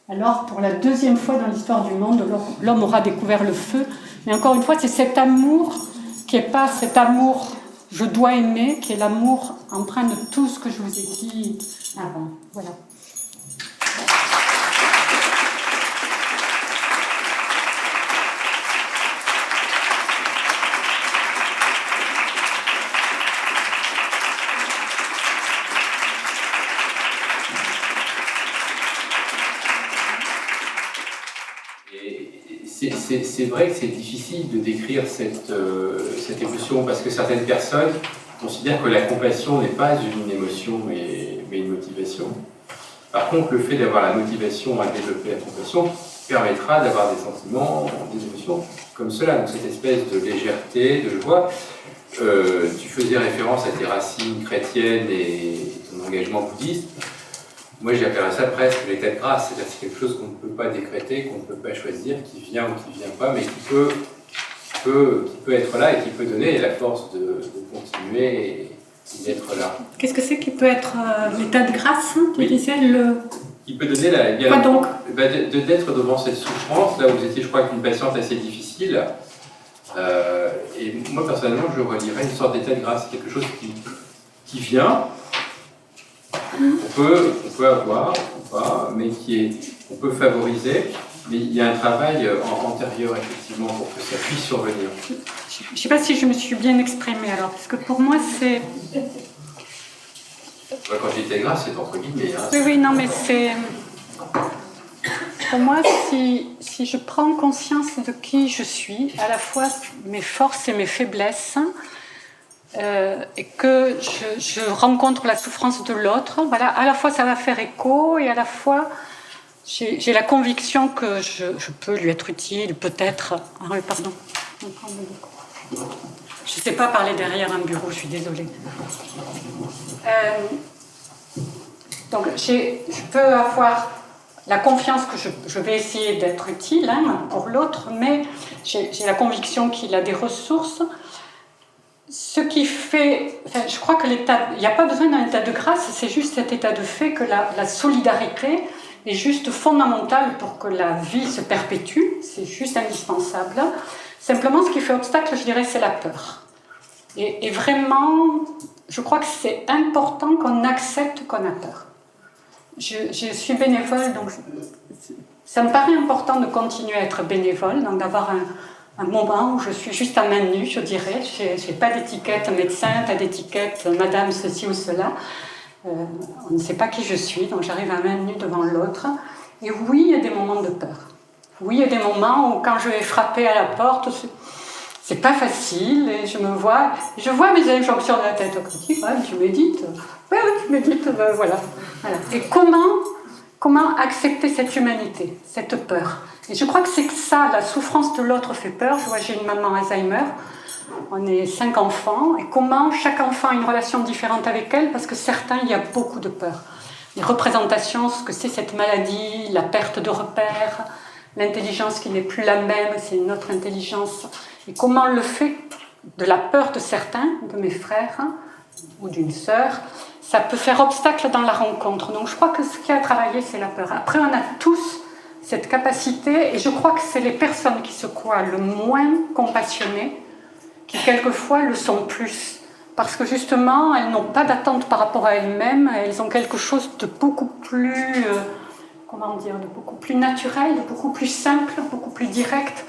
Alors, pour la 2e fois dans l'histoire du monde, l'homme aura découvert le feu. Mais encore une fois, c'est cet amour qui n'est pas cet amour « je dois aimer », qui est l'amour empreint de tout ce que je vous ai dit avant. Voilà. C'est vrai que c'est difficile de décrire cette émotion parce que certaines personnes considèrent que la compassion n'est pas une émotion mais une motivation. Par contre, le fait d'avoir la motivation à développer la compassion permettra d'avoir des sentiments, des émotions comme cela. Donc cette espèce de légèreté, de joie. Tu faisais référence à tes racines chrétiennes et ton engagement bouddhiste. Moi, j'appellerais ça presque l'état de grâce, c'est-à-dire c'est quelque chose qu'on ne peut pas décréter, qu'on ne peut pas choisir, qui vient ou qui ne vient pas, mais qui peut être là et qui peut donner la force de continuer et d'être là. Qu'est-ce que c'est qui peut être l'état de grâce, hein, tu disais qui peut donner la... Quoi donc d'être devant cette souffrance, là où vous étiez, je crois, avec une patiente assez difficile. Et moi, personnellement, je relierais une sorte d'état de grâce, quelque chose qui vient, on peut avoir ou pas, mais qu'on peut favoriser, mais il y a un travail antérieur effectivement pour que ça puisse survenir. Je ne sais pas si je me suis bien exprimée alors, parce que pour moi c'est... Quand j'ai été grâce, c'est entre guillemets. Hein. Oui, non, mais c'est... Pour moi, si je prends conscience de qui je suis, à la fois mes forces et mes faiblesses, et que je rencontre la souffrance de l'autre, voilà, à la fois ça va faire écho et à la fois j'ai la conviction que je peux lui être utile, peut-être... Ah oui, pardon. Je ne sais pas parler derrière un bureau, je suis désolée. Donc je peux avoir la confiance que je vais essayer d'être utile pour l'autre, mais j'ai la conviction qu'il a des ressources. Ce qui fait, je crois que il n'y a pas besoin d'un état de grâce, c'est juste cet état de fait que la solidarité est juste fondamentale pour que la vie se perpétue, c'est juste indispensable. Simplement, ce qui fait obstacle, je dirais, c'est la peur. Et vraiment, je crois que c'est important qu'on accepte qu'on a peur. Je suis bénévole, donc ça me paraît important de continuer à être bénévole, donc d'avoir un moment où je suis juste à main nue, je dirais. Je n'ai pas d'étiquette médecin, pas d'étiquette madame ceci ou cela. On ne sait pas qui je suis, donc j'arrive à main nue devant l'autre. Et oui, il y a des moments de peur. Oui, il y a des moments où quand je vais frapper à la porte, c'est pas facile, et je vois mes injonctions de la tête critique, ouais, tu médites, ouais, tu médites, voilà. Et comment accepter cette humanité, cette peur? Et je crois que c'est que ça, la souffrance de l'autre fait peur. Je vois, j'ai une maman Alzheimer, on est 5 enfants, et comment chaque enfant a une relation différente avec elle, parce que certains, il y a beaucoup de peur. Les représentations, ce que c'est cette maladie, la perte de repères, l'intelligence qui n'est plus la même, c'est une autre intelligence. Et comment le fait de la peur de certains, de mes frères ou d'une sœur, ça peut faire obstacle dans la rencontre. Donc je crois que ce qu'il y a à travailler, c'est la peur. Après, on a tous cette capacité, et je crois que c'est les personnes qui se croient le moins compassionnées qui quelquefois le sont plus. Parce que justement, elles n'ont pas d'attente par rapport à elles-mêmes, elles ont quelque chose de beaucoup plus, de beaucoup plus naturel, de beaucoup plus simple, beaucoup plus direct.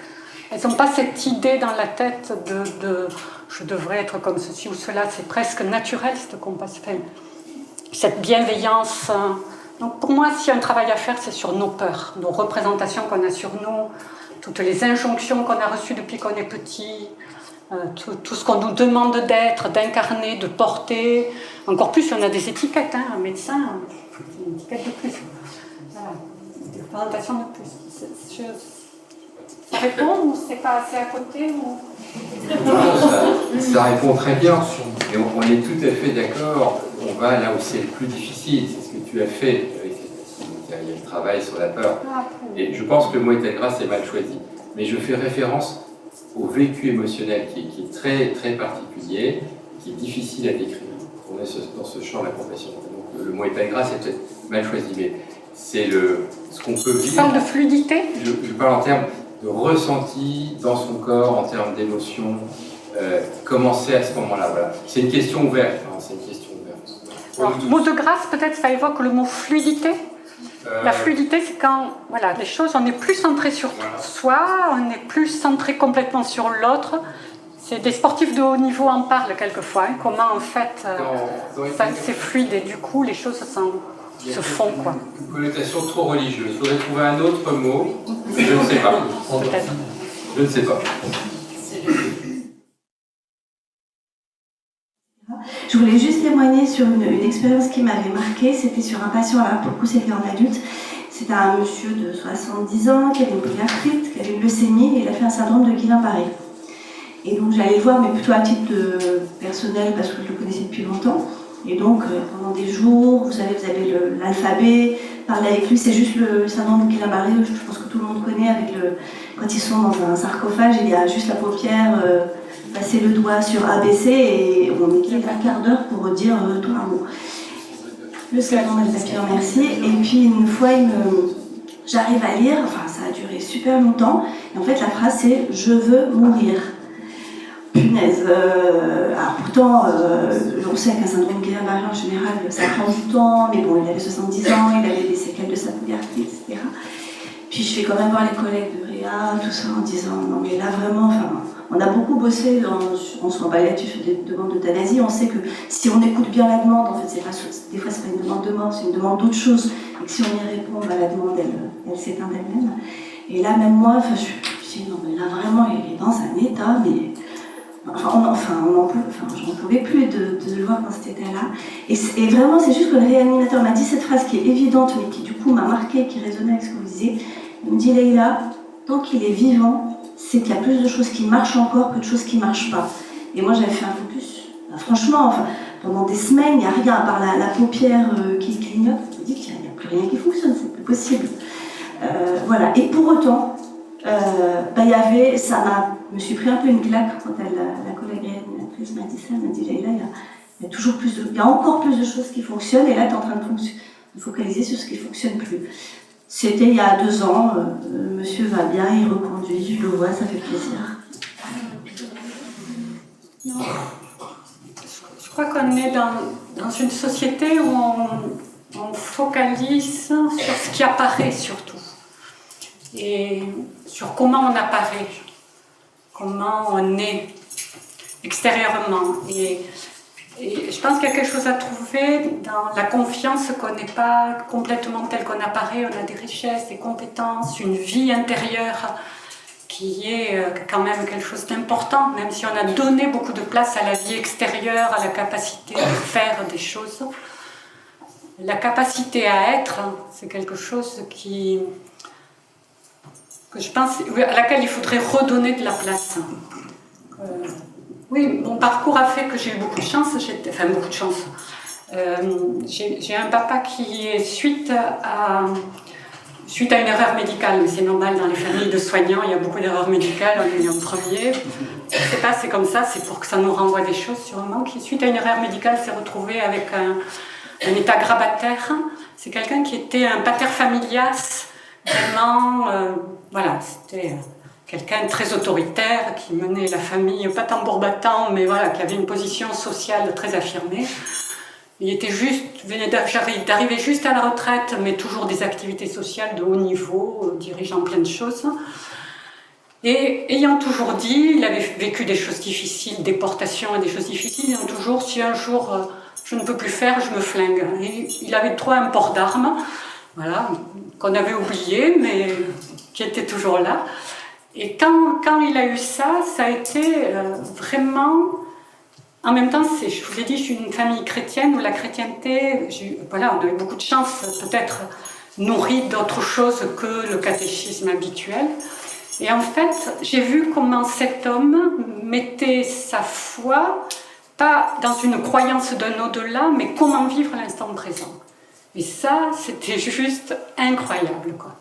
Elles n'ont pas cette idée dans la tête de je devrais être comme ceci ou cela, c'est presque naturel cette compassion, cette bienveillance. Donc pour moi, s'il y a un travail à faire, c'est sur nos peurs, nos représentations qu'on a sur nous, toutes les injonctions qu'on a reçues depuis qu'on est petit, tout ce qu'on nous demande d'être, d'incarner, de porter. Encore plus, on a des étiquettes, un médecin, c'est une étiquette de plus. Voilà, des représentations de plus. Ça répond ou c'est pas assez à côté ou... Non, ça répond très bien. Et on est tout à fait d'accord. On va là où c'est le plus difficile. C'est ce que tu as fait avec cette il y a le travail sur la peur. Et je pense que le mot état de grâce est mal choisi. Mais je fais référence au vécu émotionnel qui est très, très particulier, qui est difficile à décrire. On est dans ce champ de la compassion. Donc, le mot état de grâce est peut-être mal choisi, mais c'est ce qu'on peut vivre. Tu parles de fluidité ? Je parle en termes de ressenti dans son corps, en termes d'émotion. Comment c'est à ce moment-là, voilà. C'est une question ouverte. Hein, c'est une question ouverte. Alors, mot de grâce, peut-être, ça évoque le mot fluidité. La fluidité, c'est quand les choses, on est plus centré sur soi, on est plus centré complètement sur l'autre. C'est des sportifs de haut niveau en parlent quelquefois, hein, comment en fait c'est fluide et du coup les choses se font. Quoi. Une connotation trop religieuse. Il faudrait trouver un autre mot. Je ne sais pas. Peut-être. Je ne sais pas. Je voulais juste témoigner sur une expérience qui m'avait marquée. C'était sur un patient, alors pour le coup c'était en adulte. C'était un monsieur de 70 ans qui avait une polyarthrite, qui avait une leucémie et il a fait un syndrome de Guillain-Barré. Et donc j'allais le voir, mais plutôt à titre personnel parce que je le connaissais depuis longtemps. Et donc pendant des jours, vous avez l'alphabet, parler avec lui, c'est juste le syndrome de Guillain-Barré, je pense que tout le monde connaît, quand ils sont dans un sarcophage, il y a juste la paupière, passer le doigt sur ABC et on met un quart d'heure pour dire 3 mots. Le syndrome de Papillon, merci. Et puis une fois, j'arrive à lire, enfin ça a duré super longtemps, et en fait la phrase c'est « je veux mourir ». Punaise. Alors pourtant, on sait qu'un syndrome de Guillain-Barré en général, ça prend du temps, mais bon, il avait 70 ans, il avait des séquelles de sa polyarthrite, etc. Puis je vais quand même voir les collègues de Réa, tout ça, en disant non mais là vraiment, on a beaucoup bossé en soins palliatifs sur des demandes d'euthanasie. On sait que si on écoute bien la demande, en fait, des fois c'est pas une demande de mort, c'est une demande d'autre chose. Et que si on y répond, la demande elle s'éteint d'elle-même. Et là même moi, je me dis non mais là vraiment il est dans un état, mais j'en pouvais plus de le voir dans cet état-là. Et vraiment, c'est juste que le réanimateur m'a dit cette phrase qui est évidente, mais qui du coup m'a marquée, qui résonnait avec ce que vous disiez. Il me dit Leïla, tant qu'il est vivant, c'est qu'il y a plus de choses qui marchent encore que de choses qui ne marchent pas. Et moi, j'avais fait un focus. Franchement, pendant des semaines, il n'y a rien à part la paupière qui clignote. Je me dis qu'il n'y a plus rien qui fonctionne, c'est plus possible. Voilà. Et pour autant, je me suis pris un peu une claque quand la collègue réanimatrice m'a dit ça. Elle m'a dit Leïla, il y a encore plus de choses qui fonctionnent, et là, tu es en train de focaliser sur ce qui ne fonctionne plus. C'était il y a 2 ans, monsieur va bien, il reconduit, je le vois, ça fait plaisir. Je crois qu'on est dans une société où on focalise sur ce qui apparaît surtout. Et sur comment on apparaît, comment on est extérieurement. Et je pense qu'il y a quelque chose à trouver dans la confiance qu'on n'est pas complètement tel qu'on apparaît. On a des richesses, des compétences, une vie intérieure qui est quand même quelque chose d'important, même si on a donné beaucoup de place à la vie extérieure, à la capacité de faire des choses. La capacité à être, c'est quelque chose que je pense, à laquelle il faudrait redonner de la place. Oui, mon parcours a fait que j'ai eu beaucoup de chance, beaucoup de chance. J'ai un papa qui est suite à une erreur médicale, mais c'est normal dans les familles de soignants, il y a beaucoup d'erreurs médicales, on est en premier. Je ne sais pas, c'est comme ça, c'est pour que ça nous renvoie des choses sûrement. Qui suite à une erreur médicale s'est retrouvé avec un état grabataire. C'est quelqu'un qui était un pater familias, vraiment, voilà, c'était quelqu'un de très autoritaire, qui menait la famille, pas tambour battant, mais voilà, qui avait une position sociale très affirmée. Il venait d'arriver juste à la retraite, mais toujours des activités sociales de haut niveau, dirigeant plein de choses. Et ayant toujours dit, il avait vécu des choses difficiles, déportations et des choses difficiles, ayant toujours, si un jour je ne peux plus faire, je me flingue. Et il avait trop un port d'armes, voilà, qu'on avait oublié, mais qui était toujours là. Et quand il a eu ça, ça a été vraiment... En même temps, je vous ai dit, je suis une famille chrétienne où la chrétienté, voilà, on a eu beaucoup de chance, peut-être nourrie d'autre chose que le catéchisme habituel. Et en fait, j'ai vu comment cet homme mettait sa foi, pas dans une croyance d'un au-delà, mais comment vivre l'instant présent. Et ça, c'était juste incroyable, quoi.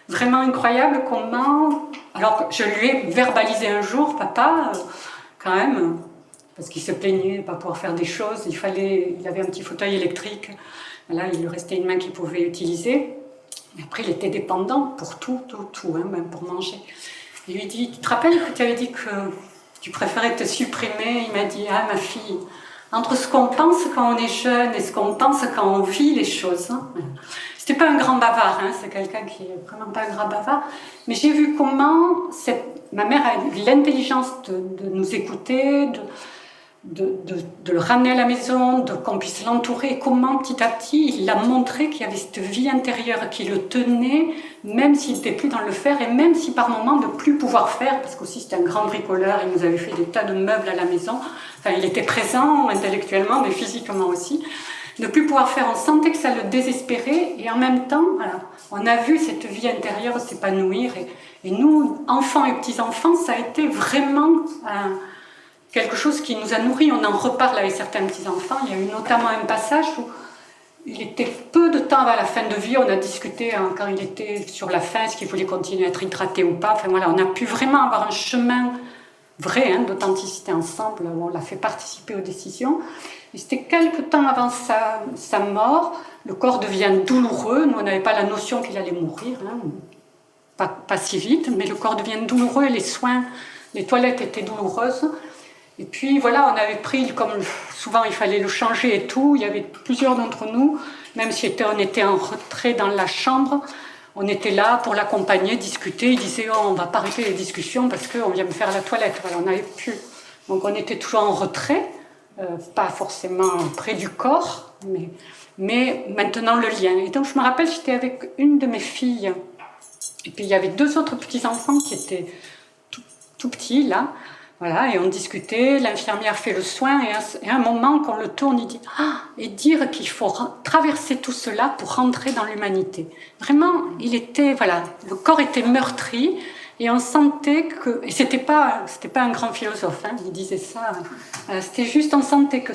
Vraiment incroyable comment... Alors, je lui ai verbalisé un jour, papa, quand même... parce qu'il se plaignait de ne pas pouvoir faire des choses. Il avait un petit fauteuil électrique. Là, il lui restait une main qu'il pouvait utiliser. Et après, il était dépendant pour tout, hein, même pour manger. Il lui dit, tu te rappelles que tu avais dit que tu préférais te supprimer? Il m'a dit, ah ma fille, entre ce qu'on pense quand on est jeune et ce qu'on pense quand on vit les choses. Hein. C'était pas un grand bavard, hein, c'est quelqu'un qui est vraiment pas un grand bavard. Mais j'ai vu comment ma mère a eu l'intelligence de nous écouter, de le ramener à la maison, qu'on puisse l'entourer, comment petit à petit il a montré qu'il y avait cette vie intérieure qui le tenait, même s'il n'était plus dans le faire, et même si par moments de plus pouvoir faire, parce qu'aussi c'était un grand bricoleur, il nous avait fait des tas de meubles à la maison, enfin il était présent intellectuellement mais physiquement aussi, de plus pouvoir faire, on sentait que ça le désespérait, et en même temps, voilà, on a vu cette vie intérieure s'épanouir, et nous, enfants et petits-enfants, ça a été vraiment quelque chose qui nous a nourris. On en reparle avec certains petits-enfants. Il y a eu notamment un passage où il était peu de temps avant la fin de vie. On a discuté quand il était sur la fin, est-ce qu'il voulait continuer à être hydraté ou pas. Enfin voilà, on a pu vraiment avoir un chemin vrai, hein, d'authenticité ensemble. On l'a fait participer aux décisions. Et c'était quelques temps avant sa mort. Le corps devient douloureux. Nous, on n'avait pas la notion qu'il allait mourir, hein. Pas si vite, mais le corps devient douloureux et les soins, les toilettes étaient douloureuses. Et puis voilà, on avait pris, comme souvent il fallait le changer et tout, il y avait plusieurs d'entre nous, même si on était en retrait dans la chambre, on était là pour l'accompagner, discuter. Il disait, oh, on va pas arrêter les discussions parce qu'on vient me faire la toilette. Voilà, on n'avait plus. Donc on était toujours en retrait, pas forcément près du corps, mais maintenant le lien. Et donc je me rappelle, j'étais avec une de mes filles, et puis il y avait deux autres petits-enfants qui étaient tout petits là. Voilà, et on discutait, l'infirmière fait le soin, et à un moment qu'on le tourne, il dit « Ah !» et dire qu'il faut traverser tout cela pour rentrer dans l'humanité. Vraiment, voilà, le corps était meurtri, et on sentait que... Et c'était pas un grand philosophe, hein, il disait ça. C'était juste, on sentait que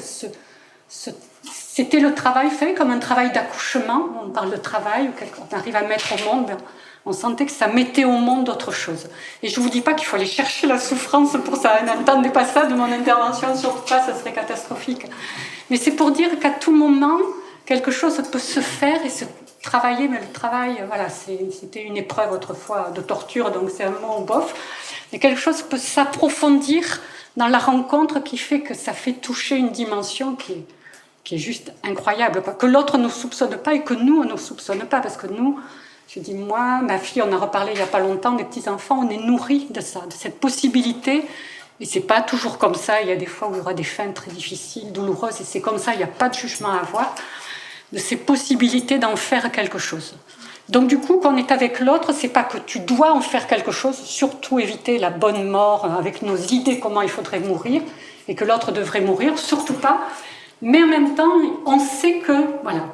c'était le travail fait comme un travail d'accouchement. On parle de travail, on arrive à mettre au monde... On sentait que ça mettait au monde autre chose. Et je ne vous dis pas qu'il faut aller chercher la souffrance pour ça. N'entendez pas ça de mon intervention, surtout pas, ça serait catastrophique. Mais c'est pour dire qu'à tout moment, quelque chose peut se faire et se travailler. Mais le travail, voilà, c'était une épreuve autrefois de torture, donc c'est un mot bof. Mais quelque chose peut s'approfondir dans la rencontre qui fait que ça fait toucher une dimension qui est juste incroyable. Que l'autre ne nous soupçonne pas et que nous, on ne nous soupçonne pas. Parce que nous... Je dis, moi, ma fille, on a reparlé il n'y a pas longtemps, des petits-enfants, on est nourris de ça, de cette possibilité. Et c'est pas toujours comme ça, il y a des fois où il y aura des fins très difficiles, douloureuses, et c'est comme ça, il n'y a pas de jugement à avoir, de ces possibilités d'en faire quelque chose. Donc du coup, quand on est avec l'autre, c'est pas que tu dois en faire quelque chose, surtout éviter la bonne mort avec nos idées comment il faudrait mourir et que l'autre devrait mourir, surtout pas. Mais en même temps, on sait que voilà,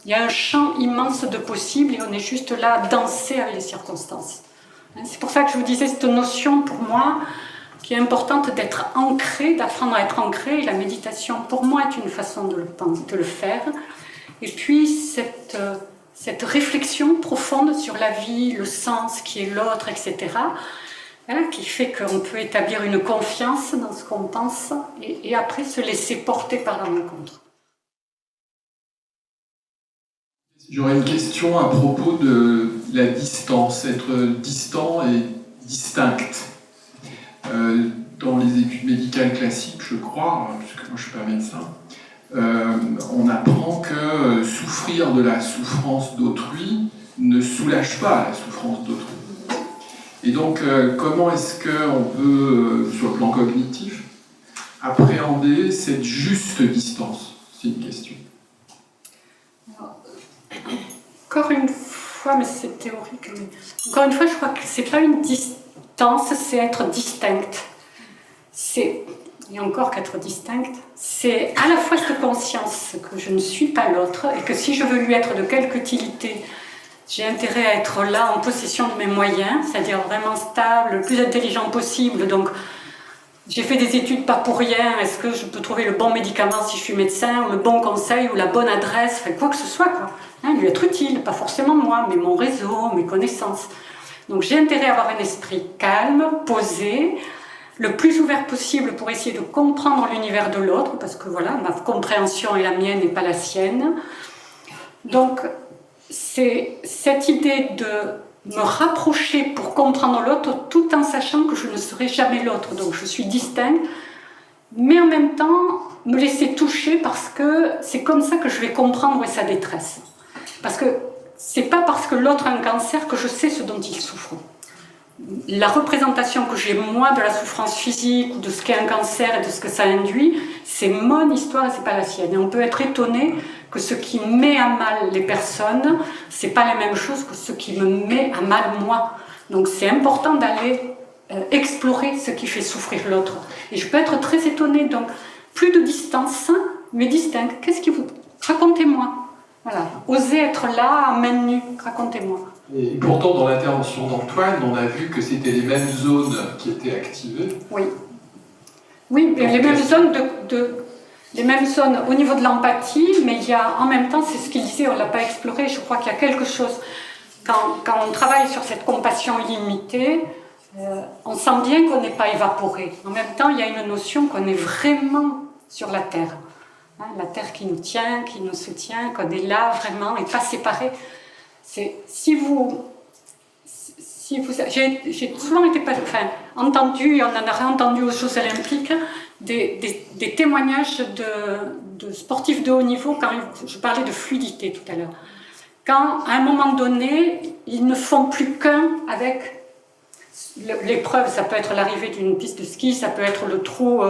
il y a un champ immense de possibles et on est juste là à danser avec les circonstances. C'est pour ça que je vous disais cette notion pour moi qui est importante d'être ancré, d'apprendre à être ancré. Et la méditation pour moi est une façon de le faire. Et puis cette réflexion profonde sur la vie, le sens, qui est l'autre, etc., voilà, qui fait qu'on peut établir une confiance dans ce qu'on pense et après se laisser porter par la rencontre. J'aurais une question à propos de la distance, être distant et distinct. Dans les études médicales classiques, je crois, puisque moi je ne suis pas médecin, on apprend que souffrir de la souffrance d'autrui ne soulage pas la souffrance d'autrui. Et donc, comment est-ce qu'on peut, sur le plan cognitif, appréhender cette juste distance? C'est une question. Encore une fois, mais c'est théorique, mais encore une fois, je crois que ce n'est pas une distance, c'est être distincte. Et encore qu'être distincte, c'est à la fois cette conscience que je ne suis pas l'autre et que si je veux lui être de quelque utilité, j'ai intérêt à être là en possession de mes moyens, c'est-à-dire vraiment stable, le plus intelligent possible. Donc, j'ai fait des études pas pour rien. Est-ce que je peux trouver le bon médicament si je suis médecin, ou le bon conseil, ou la bonne adresse, enfin, quoi que ce soit, quoi. Lui être utile, pas forcément moi, mais mon réseau, mes connaissances. Donc, j'ai intérêt à avoir un esprit calme, posé, le plus ouvert possible pour essayer de comprendre l'univers de l'autre, parce que voilà, ma compréhension est la mienne et pas la sienne. Donc, c'est cette idée de me rapprocher pour comprendre l'autre tout en sachant que je ne serai jamais l'autre. Donc je suis distincte, mais en même temps me laisser toucher parce que c'est comme ça que je vais comprendre sa détresse. Parce que c'est pas parce que l'autre a un cancer que je sais ce dont il souffre. La représentation que j'ai moi de la souffrance physique ou de ce qu'est un cancer et de ce que ça induit, c'est mon histoire et c'est pas la sienne. Et on peut être étonné que ce qui met à mal les personnes, c'est pas la même chose que ce qui me met à mal moi. Donc c'est important d'aller explorer ce qui fait souffrir l'autre. Et je peux être très étonnée, donc plus de distance, mais distincte. Qu'est-ce qui vous... Racontez-moi. Voilà. Osez être là, à main nue. Racontez-moi. Et pourtant, dans l'intervention d'Antoine, on a vu que c'était les mêmes zones qui étaient activées. Oui. Oui, donc, les mêmes zones les mêmes zones au niveau de l'empathie, mais il y a en même temps, c'est ce qu'il disait, on ne l'a pas exploré, je crois qu'il y a quelque chose, quand on travaille sur cette compassion illimitée, on sent bien qu'on n'est pas évaporé. En même temps, il y a une notion qu'on est vraiment sur la Terre. Hein, la Terre qui nous tient, qui nous soutient, qu'on est là vraiment et pas séparés. J'ai souvent été entendu, et on en a réentendu aux Jeux Olympiques, des témoignages de sportifs de haut niveau, quand je parlais de fluidité tout à l'heure. Quand, à un moment donné, ils ne font plus qu'un avec l'épreuve, ça peut être l'arrivée d'une piste de ski, ça peut être le trou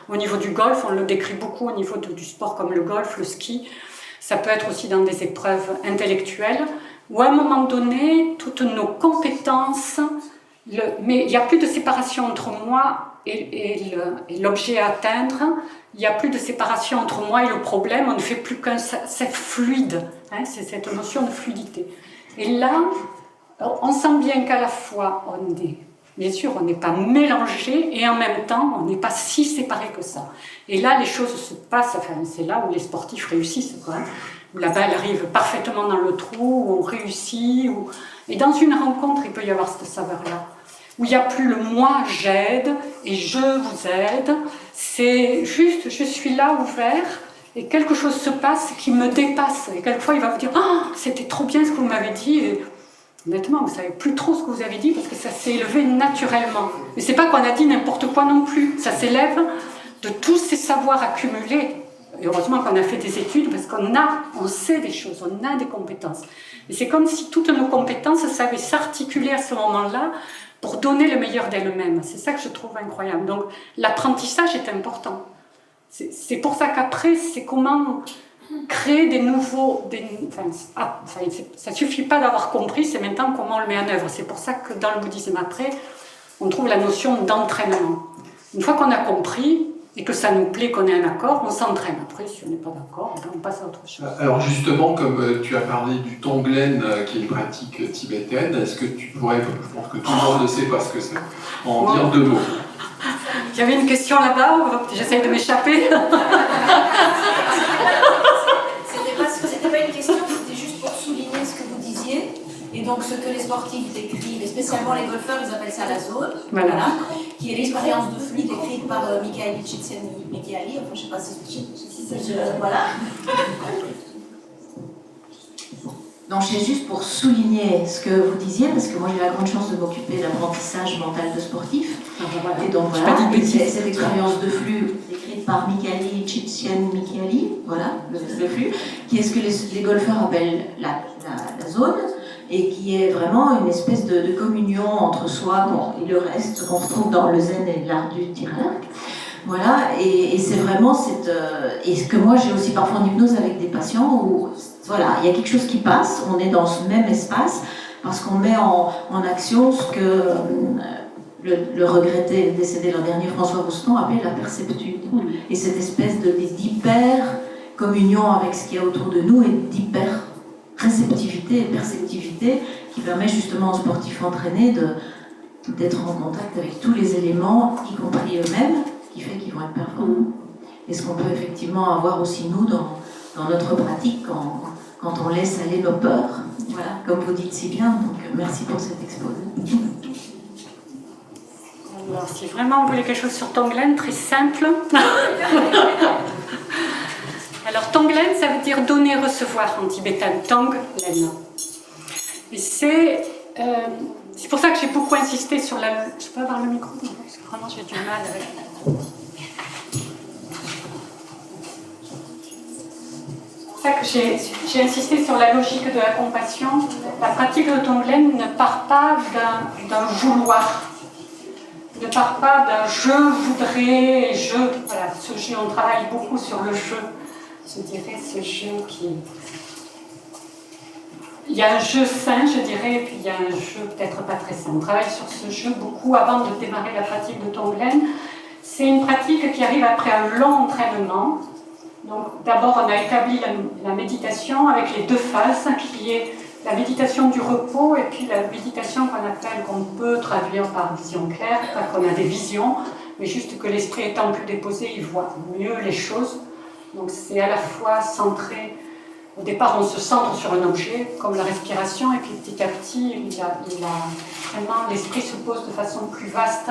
au niveau du golf, on le décrit beaucoup au niveau du sport comme le golf, le ski, ça peut être aussi dans des épreuves intellectuelles, où à un moment donné, toutes nos compétences, mais il n'y a plus de séparation entre moi et l'objet à atteindre, il n'y a plus de séparation entre moi et le problème, on ne fait plus qu'un, c'est fluide, hein, c'est cette notion de fluidité. Et là, on sent bien qu'à la fois, bien sûr, on n'est pas mélangés et en même temps, on n'est pas si séparés que ça. Et là, les choses se passent, c'est là où les sportifs réussissent, quoi, hein, où la balle arrive parfaitement dans le trou, où on réussit, et dans une rencontre, il peut y avoir cette saveur-là, où il n'y a plus le « moi j'aide » et « je vous aide », c'est juste « je suis là, ouvert », et quelque chose se passe qui me dépasse, et quelquefois il va vous dire « ah, c'était trop bien ce que vous m'avez dit », et honnêtement, vous ne savez plus trop ce que vous avez dit, parce que ça s'est élevé naturellement. Mais ce n'est pas qu'on a dit n'importe quoi non plus, ça s'élève de tous ces savoirs accumulés. Et heureusement qu'on a fait des études, parce on sait des choses, on a des compétences. Et c'est comme si toutes nos compétences savaient s'articuler à ce moment-là pour donner le meilleur d'elles-mêmes. C'est ça que je trouve incroyable. Donc l'apprentissage est important. C'est pour ça qu'après, c'est comment créer des nouveaux... ça ne suffit pas d'avoir compris, c'est maintenant comment on le met en œuvre. C'est pour ça que dans le bouddhisme après, on trouve la notion d'entraînement. Une fois qu'on a compris et que ça nous plaît, qu'on est en accord, on s'entraîne. Après, si on n'est pas d'accord, on passe à autre chose. Alors justement, comme tu as parlé du Tonglen, qui est une pratique tibétaine, est-ce que tu pourrais, je pense que tout le monde ne sait pas ce que c'est, en dire 2 mots? Il y avait une question là-bas, j'essaye de m'échapper. C'était pas une question, c'était juste pour souligner ce que vous disiez. Et donc ce que les sportifs décrivent, et spécialement les golfeurs, ils appellent ça la zone, voilà, qui est l'expérience de flux décrite par Mihaly Csikszentmihalyi, enfin je sais pas si voilà. Donc c'est juste pour souligner ce que vous disiez, parce que moi j'ai la grande chance de m'occuper de l'apprentissage mental de sportifs. Et donc voilà, cette expérience de flux décrite par Mihaly Csikszentmihalyi, voilà, le flux, qui est ce que les golfeurs appellent la zone, et qui est vraiment une espèce de communion entre soi et le reste qu'on retrouve dans le zen et l'art du tir à l'arc. Voilà, et c'est vraiment et ce que moi j'ai aussi parfois en hypnose avec des patients où voilà, il y a quelque chose qui passe, on est dans ce même espace parce qu'on met en action ce que le regretté décédé l'an dernier François Roustan appelait la perceptude. Et cette espèce d'hyper communion avec ce qu'il y a autour de nous et d'hyper réceptivité et perceptivité qui permet justement aux sportifs entraînés d'être en contact avec tous les éléments, y compris eux-mêmes, qui fait qu'ils vont être performants. Et ce qu'on peut effectivement avoir aussi nous dans notre pratique quand on laisse aller nos peurs, voilà, comme vous dites si bien, donc merci pour cet exposé. Alors, si vraiment vous voulez quelque chose sur Tonglen, très simple. Alors, Tonglen, ça veut dire donner, recevoir en tibétain, Tonglen. Et c'est pour ça que j'ai beaucoup insisté sur la... Je peux avoir le micro? Parce que vraiment, j'ai du mal avec... C'est pour ça que j'ai insisté sur la logique de la compassion. La pratique de Tonglen ne part pas d'un vouloir. Ne part pas d'un je voudrais, voilà, ce jeu, on travaille beaucoup sur le jeu. Je dirais ce jeu qui... Il y a un jeu sain, je dirais, et puis il y a un jeu peut-être pas très sain. On travaille sur ce jeu beaucoup avant de démarrer la pratique de Tonglen. C'est une pratique qui arrive après un long entraînement. Donc d'abord, on a établi la méditation avec les 2 phases, qui est la méditation du repos et puis la méditation qu'on peut traduire par vision claire, pas qu'on a des visions, mais juste que l'esprit étant plus déposé, il voit mieux les choses. Donc c'est à la fois centré, au départ on se centre sur un objet, comme la respiration, et puis petit à petit, vraiment l'esprit se pose de façon plus vaste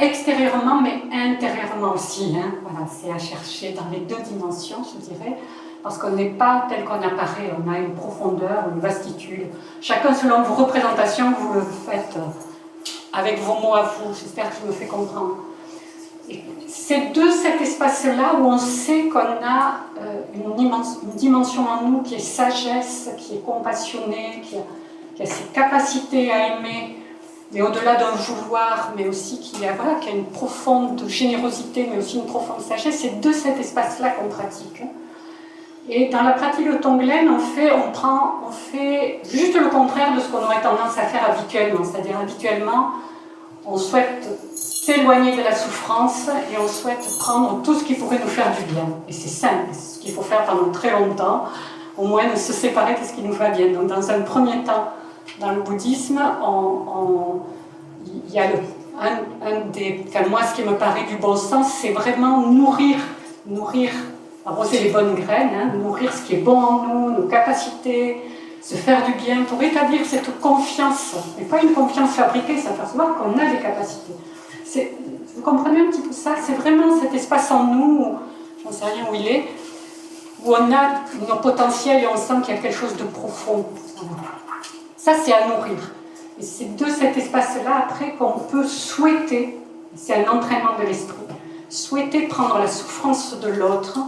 extérieurement, mais intérieurement aussi. Voilà, c'est à chercher dans les 2 dimensions, je dirais, parce qu'on n'est pas tel qu'on apparaît, on a une profondeur, une vastitude. Chacun selon vos représentations, vous le faites avec vos mots à vous, j'espère que je me fais comprendre. C'est de cet espace-là où on sait qu'on a une dimension en nous qui est sagesse, qui est compassionnée, qui a ses capacités à aimer, mais au-delà d'un vouloir, mais aussi qui a une profonde générosité, mais aussi une profonde sagesse. C'est de cet espace-là qu'on pratique. Et dans la pratique de Tonglen, on fait juste le contraire de ce qu'on aurait tendance à faire habituellement. C'est-à-dire habituellement, on souhaite s'éloigner de la souffrance et on souhaite prendre tout ce qui pourrait nous faire du bien. Et c'est simple, c'est ce qu'il faut faire pendant très longtemps, au moins de se séparer de ce qui nous va bien. Donc dans un premier temps, dans le bouddhisme, il y a moi ce qui me paraît du bon sens, c'est vraiment nourrir, arroser les bonnes graines, nourrir ce qui est bon en nous, nos capacités, se faire du bien pour établir cette confiance, mais pas une confiance fabriquée, s'apercevoir qu'on a des capacités. Vous comprenez un petit peu ça? C'est vraiment cet espace en nous, je ne sais rien où il est, où on a nos potentiels et on sent qu'il y a quelque chose de profond. Ça, c'est à nourrir. Et c'est de cet espace-là, après, qu'on peut souhaiter, c'est un entraînement de l'esprit, souhaiter prendre la souffrance de l'autre,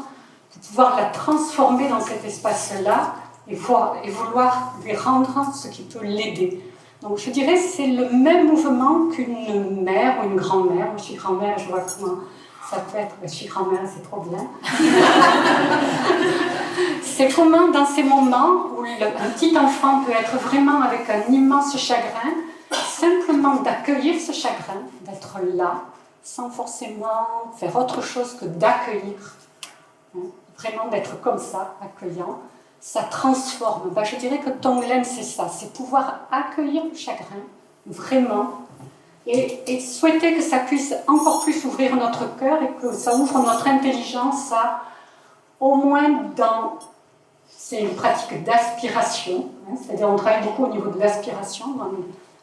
pouvoir la transformer dans cet espace-là et vouloir lui rendre ce qui peut l'aider. Donc je dirais c'est le même mouvement qu'une mère ou une grand-mère. Je suis grand-mère, je vois comment ça peut être, je suis grand-mère, c'est trop bien. C'est comment, dans ces moments où un petit enfant peut être vraiment avec un immense chagrin, simplement d'accueillir ce chagrin, d'être là, sans forcément faire autre chose que d'accueillir, hein, vraiment d'être comme ça, accueillant, ça transforme. Ben, je dirais que Tonglen, c'est ça, c'est pouvoir accueillir le chagrin, vraiment, et souhaiter que ça puisse encore plus ouvrir notre cœur et que ça ouvre notre intelligence à, au moins dans... C'est une pratique d'aspiration, hein, c'est-à-dire on travaille beaucoup au niveau de l'aspiration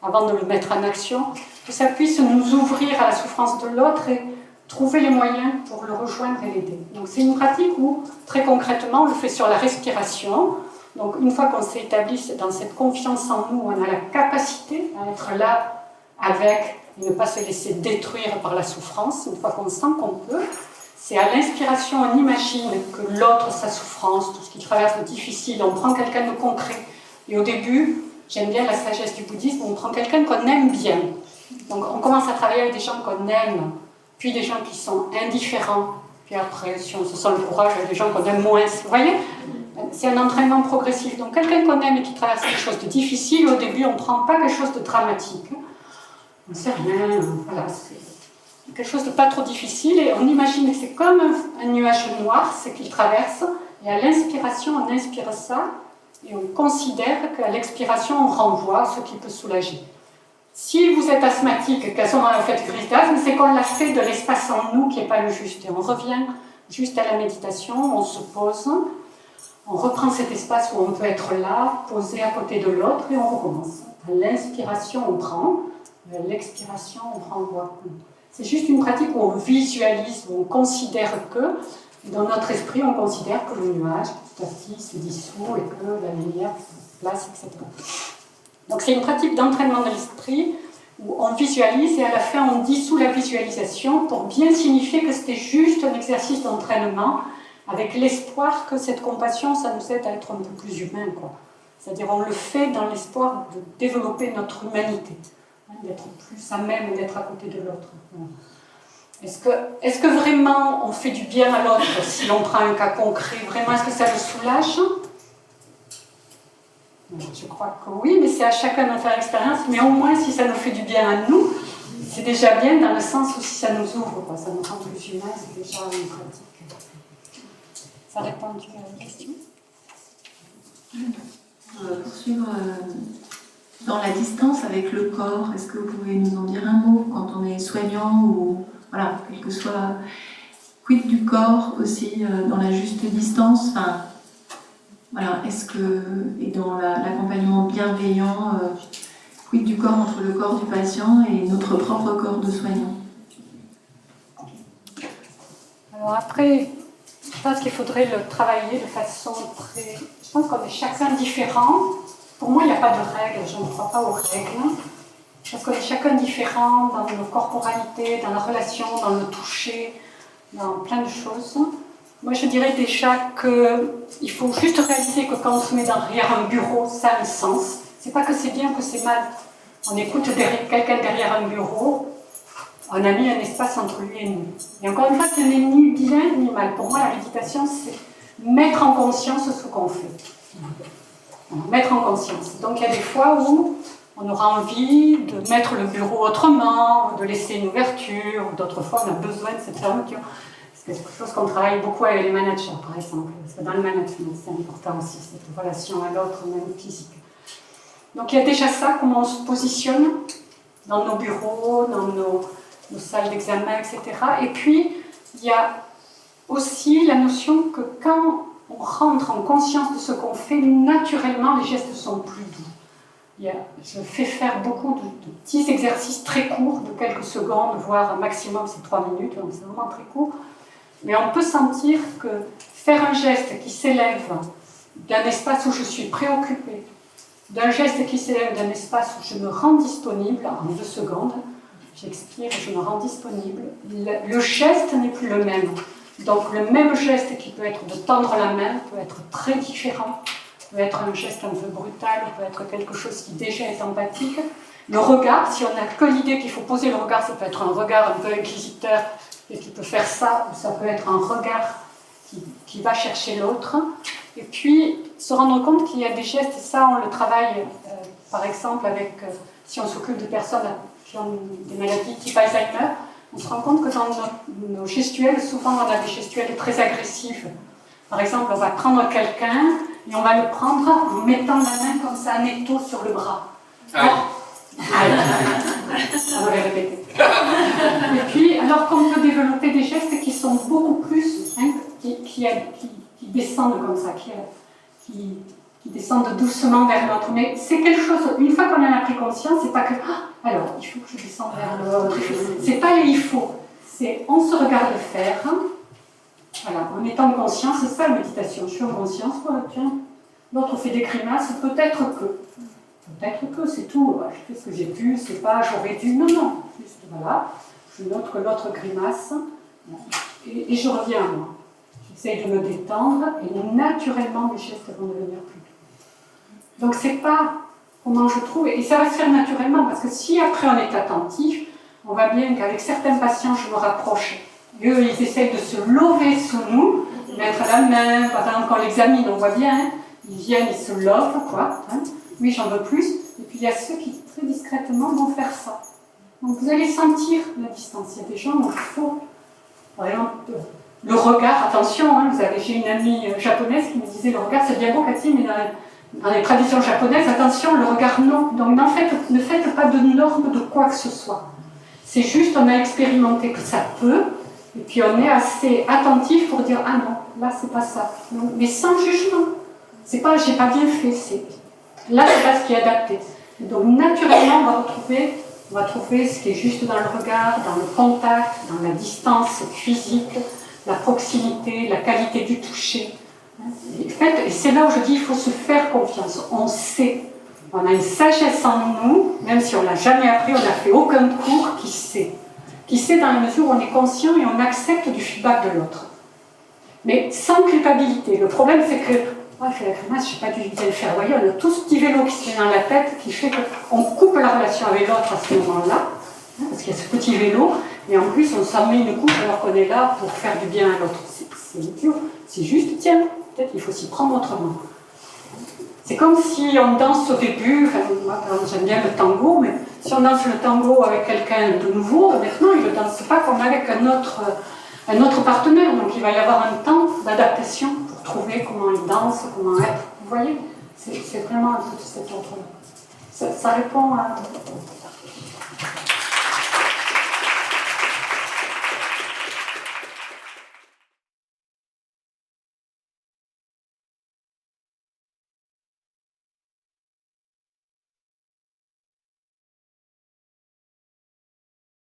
avant de le mettre en action, que ça puisse nous ouvrir à la souffrance de l'autre et trouver les moyens pour le rejoindre et l'aider. Donc c'est une pratique où, très concrètement, on le fait sur la respiration. Donc une fois qu'on s'est établi dans cette confiance en nous, on a la capacité à être là avec et ne pas se laisser détruire par la souffrance, une fois qu'on sent qu'on peut. C'est à l'inspiration, on imagine que l'autre, sa souffrance, tout ce qui traverse de difficile, on prend quelqu'un de concret. Et au début, j'aime bien la sagesse du bouddhisme, on prend quelqu'un qu'on aime bien. Donc on commence à travailler avec des gens qu'on aime, puis des gens qui sont indifférents, puis après, si on se sent le courage, avec des gens qu'on aime moins. Vous voyez, c'est un entraînement progressif. Donc quelqu'un qu'on aime et qui traverse quelque chose de difficile, au début, on ne prend pas quelque chose de dramatique. On ne sait rien, voilà, c'est quelque chose de pas trop difficile, et on imagine que c'est comme un nuage noir, c'est qu'il traverse, et à l'inspiration, on inspire ça, et on considère qu'à l'expiration, on renvoie ce qui peut soulager. Si vous êtes asthmatique, qu'à ce moment-là vous faites crise d'asthme, c'est qu'on l'a fait de l'espace en nous qui n'est pas le juste. Et on revient juste à la méditation, on se pose, on reprend cet espace où on peut être là, posé à côté de l'autre, et on recommence. À l'inspiration, on prend, à l'expiration, on renvoie. C'est juste une pratique où on visualise, où on considère que, dans notre esprit, on considère que le nuage, petit à petit, se dissout et que la lumière se place, etc. Donc c'est une pratique d'entraînement de l'esprit où on visualise et à la fin on dissout la visualisation pour bien signifier que c'était juste un exercice d'entraînement avec l'espoir que cette compassion, ça nous aide à être un peu plus humain, quoi. C'est-à-dire on le fait dans l'espoir de développer notre humanité, hein, d'être plus à même et d'être à côté de l'autre. Est-ce que vraiment on fait du bien à l'autre si on prend un cas concret? Vraiment, est-ce que ça le soulage? Je crois que oui, mais c'est à chacun d'en faire l'expérience. Mais au moins, si ça nous fait du bien à nous, c'est déjà bien dans le sens où si ça nous ouvre, quoi, ça nous rend plus humains, c'est déjà une pratique. Ça répond à la question? Poursuivre dans la distance avec le corps, est-ce que vous pouvez nous en dire un mot quand on est soignant ou voilà, quel que soit, quid du corps aussi dans la juste distance, enfin, voilà, est-ce que, et dans l'accompagnement bienveillant, quid du corps entre le corps du patient et notre propre corps de soignant? Alors après, je pense qu'il faudrait le travailler de façon très... Je pense qu'on est chacun différent. Pour moi, il n'y a pas de règles, je ne crois pas aux règles. Parce qu'on est chacun différent dans nos corporalités, dans la relation, dans le toucher, dans plein de choses. Moi, je dirais déjà qu'il faut juste réaliser que quand on se met derrière un bureau, ça a un sens. C'est pas que c'est bien ou que c'est mal. On écoute quelqu'un derrière un bureau, on a mis un espace entre lui et nous. Et encore une fois, ce n'est ni bien ni mal. Pour moi, la méditation, c'est mettre en conscience ce qu'on fait. Mettre en conscience. Donc, il y a des fois où on aura envie de mettre le bureau autrement, de laisser une ouverture. D'autres fois, on a besoin de cette fermeture. C'est quelque chose qu'on travaille beaucoup avec les managers, par exemple. Parce que dans le management, c'est important aussi, cette relation à l'autre, même physique. Donc il y a déjà ça, comment on se positionne dans nos bureaux, dans nos salles d'examen, etc. Et puis, il y a aussi la notion que quand on rentre en conscience de ce qu'on fait, naturellement, les gestes sont plus doux. Je fais faire beaucoup de petits exercices très courts, de quelques secondes, voire un maximum, c'est 3 minutes, donc c'est vraiment très court. Mais on peut sentir que faire un geste qui s'élève d'un espace où je suis préoccupée, d'un geste qui s'élève d'un espace où je me rends disponible, en 2 secondes, j'expire et je me rends disponible, le geste n'est plus le même. Donc le même geste qui peut être de tendre la main peut être très différent, peut être un geste un peu brutal, peut être quelque chose qui déjà est empathique. Le regard, si on n'a que l'idée qu'il faut poser le regard, ça peut être un regard un peu inquisiteur, et qui peut faire ça, ou ça peut être un regard qui va chercher l'autre. Et puis, se rendre compte qu'il y a des gestes, et ça, on le travaille, par exemple, avec, si on s'occupe de personnes qui ont des maladies type Alzheimer, on se rend compte que dans nos gestuels, souvent on a des gestuels très agressifs. Par exemple, on va prendre quelqu'un et on va le prendre en mettant la main comme ça, un étau sur le bras. On va le répéter. Et puis, alors qu'on peut développer des gestes qui sont beaucoup plus, hein, qui descendent comme ça, qui descendent doucement vers l'autre. Mais c'est quelque chose, une fois qu'on en a pris conscience, c'est pas que alors il faut que je descende vers l'autre. C'est pas les il faut, c'est on se regarde faire. Voilà, en étant conscient, c'est ça la méditation. Je suis en conscience, voilà, tiens, l'autre fait des grimaces, peut-être que c'est tout. Je fais ce que j'ai pu, c'est pas j'aurais dû, non, juste voilà, je note que l'autre grimace et je reviens à moi. J'essaye de me détendre et naturellement mes gestes vont devenir plus doux. Donc c'est pas comment je trouve, et ça va se faire naturellement, parce que si après on est attentif, on voit bien qu'avec certains patients je me rapproche. Eux, ils essayent de se lever sous nous, mettre la main, par exemple, quand on l'examine, on voit bien, hein, ils viennent, ils se lèvent, quoi. Hein. Oui, j'en veux plus. Et puis il y a ceux qui, très discrètement, vont faire ça. Donc vous allez sentir la distance. Il y a des gens où il faut, par exemple, le regard, attention, hein, j'ai une amie japonaise qui me disait le regard, c'est bien beau, Cathy, mais dans les traditions japonaises, attention, le regard non. Donc ne faites pas de normes de quoi que ce soit. C'est juste, on a expérimenté que ça peut. Et puis on est assez attentif pour dire ah non, là c'est pas ça. Non, mais sans jugement. C'est pas j'ai pas bien fait, c'est là c'est pas ce qui est adapté. Et donc naturellement on va trouver ce qui est juste dans le regard, dans le contact, dans la distance physique, la proximité, la qualité du toucher. Et c'est là où je dis il faut se faire confiance. On sait, on a une sagesse en nous, même si on l'a jamais appris, on n'a fait aucun cours qui sait. Qui sait dans la mesure où on est conscient et on accepte du feedback de l'autre. Mais sans culpabilité. Le problème, c'est que, je fais la grimace, je n'ai pas dû bien le faire. Vous voyez, on a tout ce petit vélo qui se met dans la tête qui fait qu'on coupe la relation avec l'autre à ce moment-là, hein, parce qu'il y a ce petit vélo, et en plus, on s'en met une coupe alors qu'on est là pour faire du bien à l'autre. C'est idiot. C'est juste, tiens, peut-être qu'il faut s'y prendre autrement. C'est comme si on danse au début, moi j'aime bien le tango, mais si on danse le tango avec quelqu'un de nouveau, maintenant il ne danse pas comme avec un autre partenaire, donc il va y avoir un temps d'adaptation pour trouver comment il danse, comment être. Vous voyez, c'est vraiment tout cet ordre-là. Ça répond à...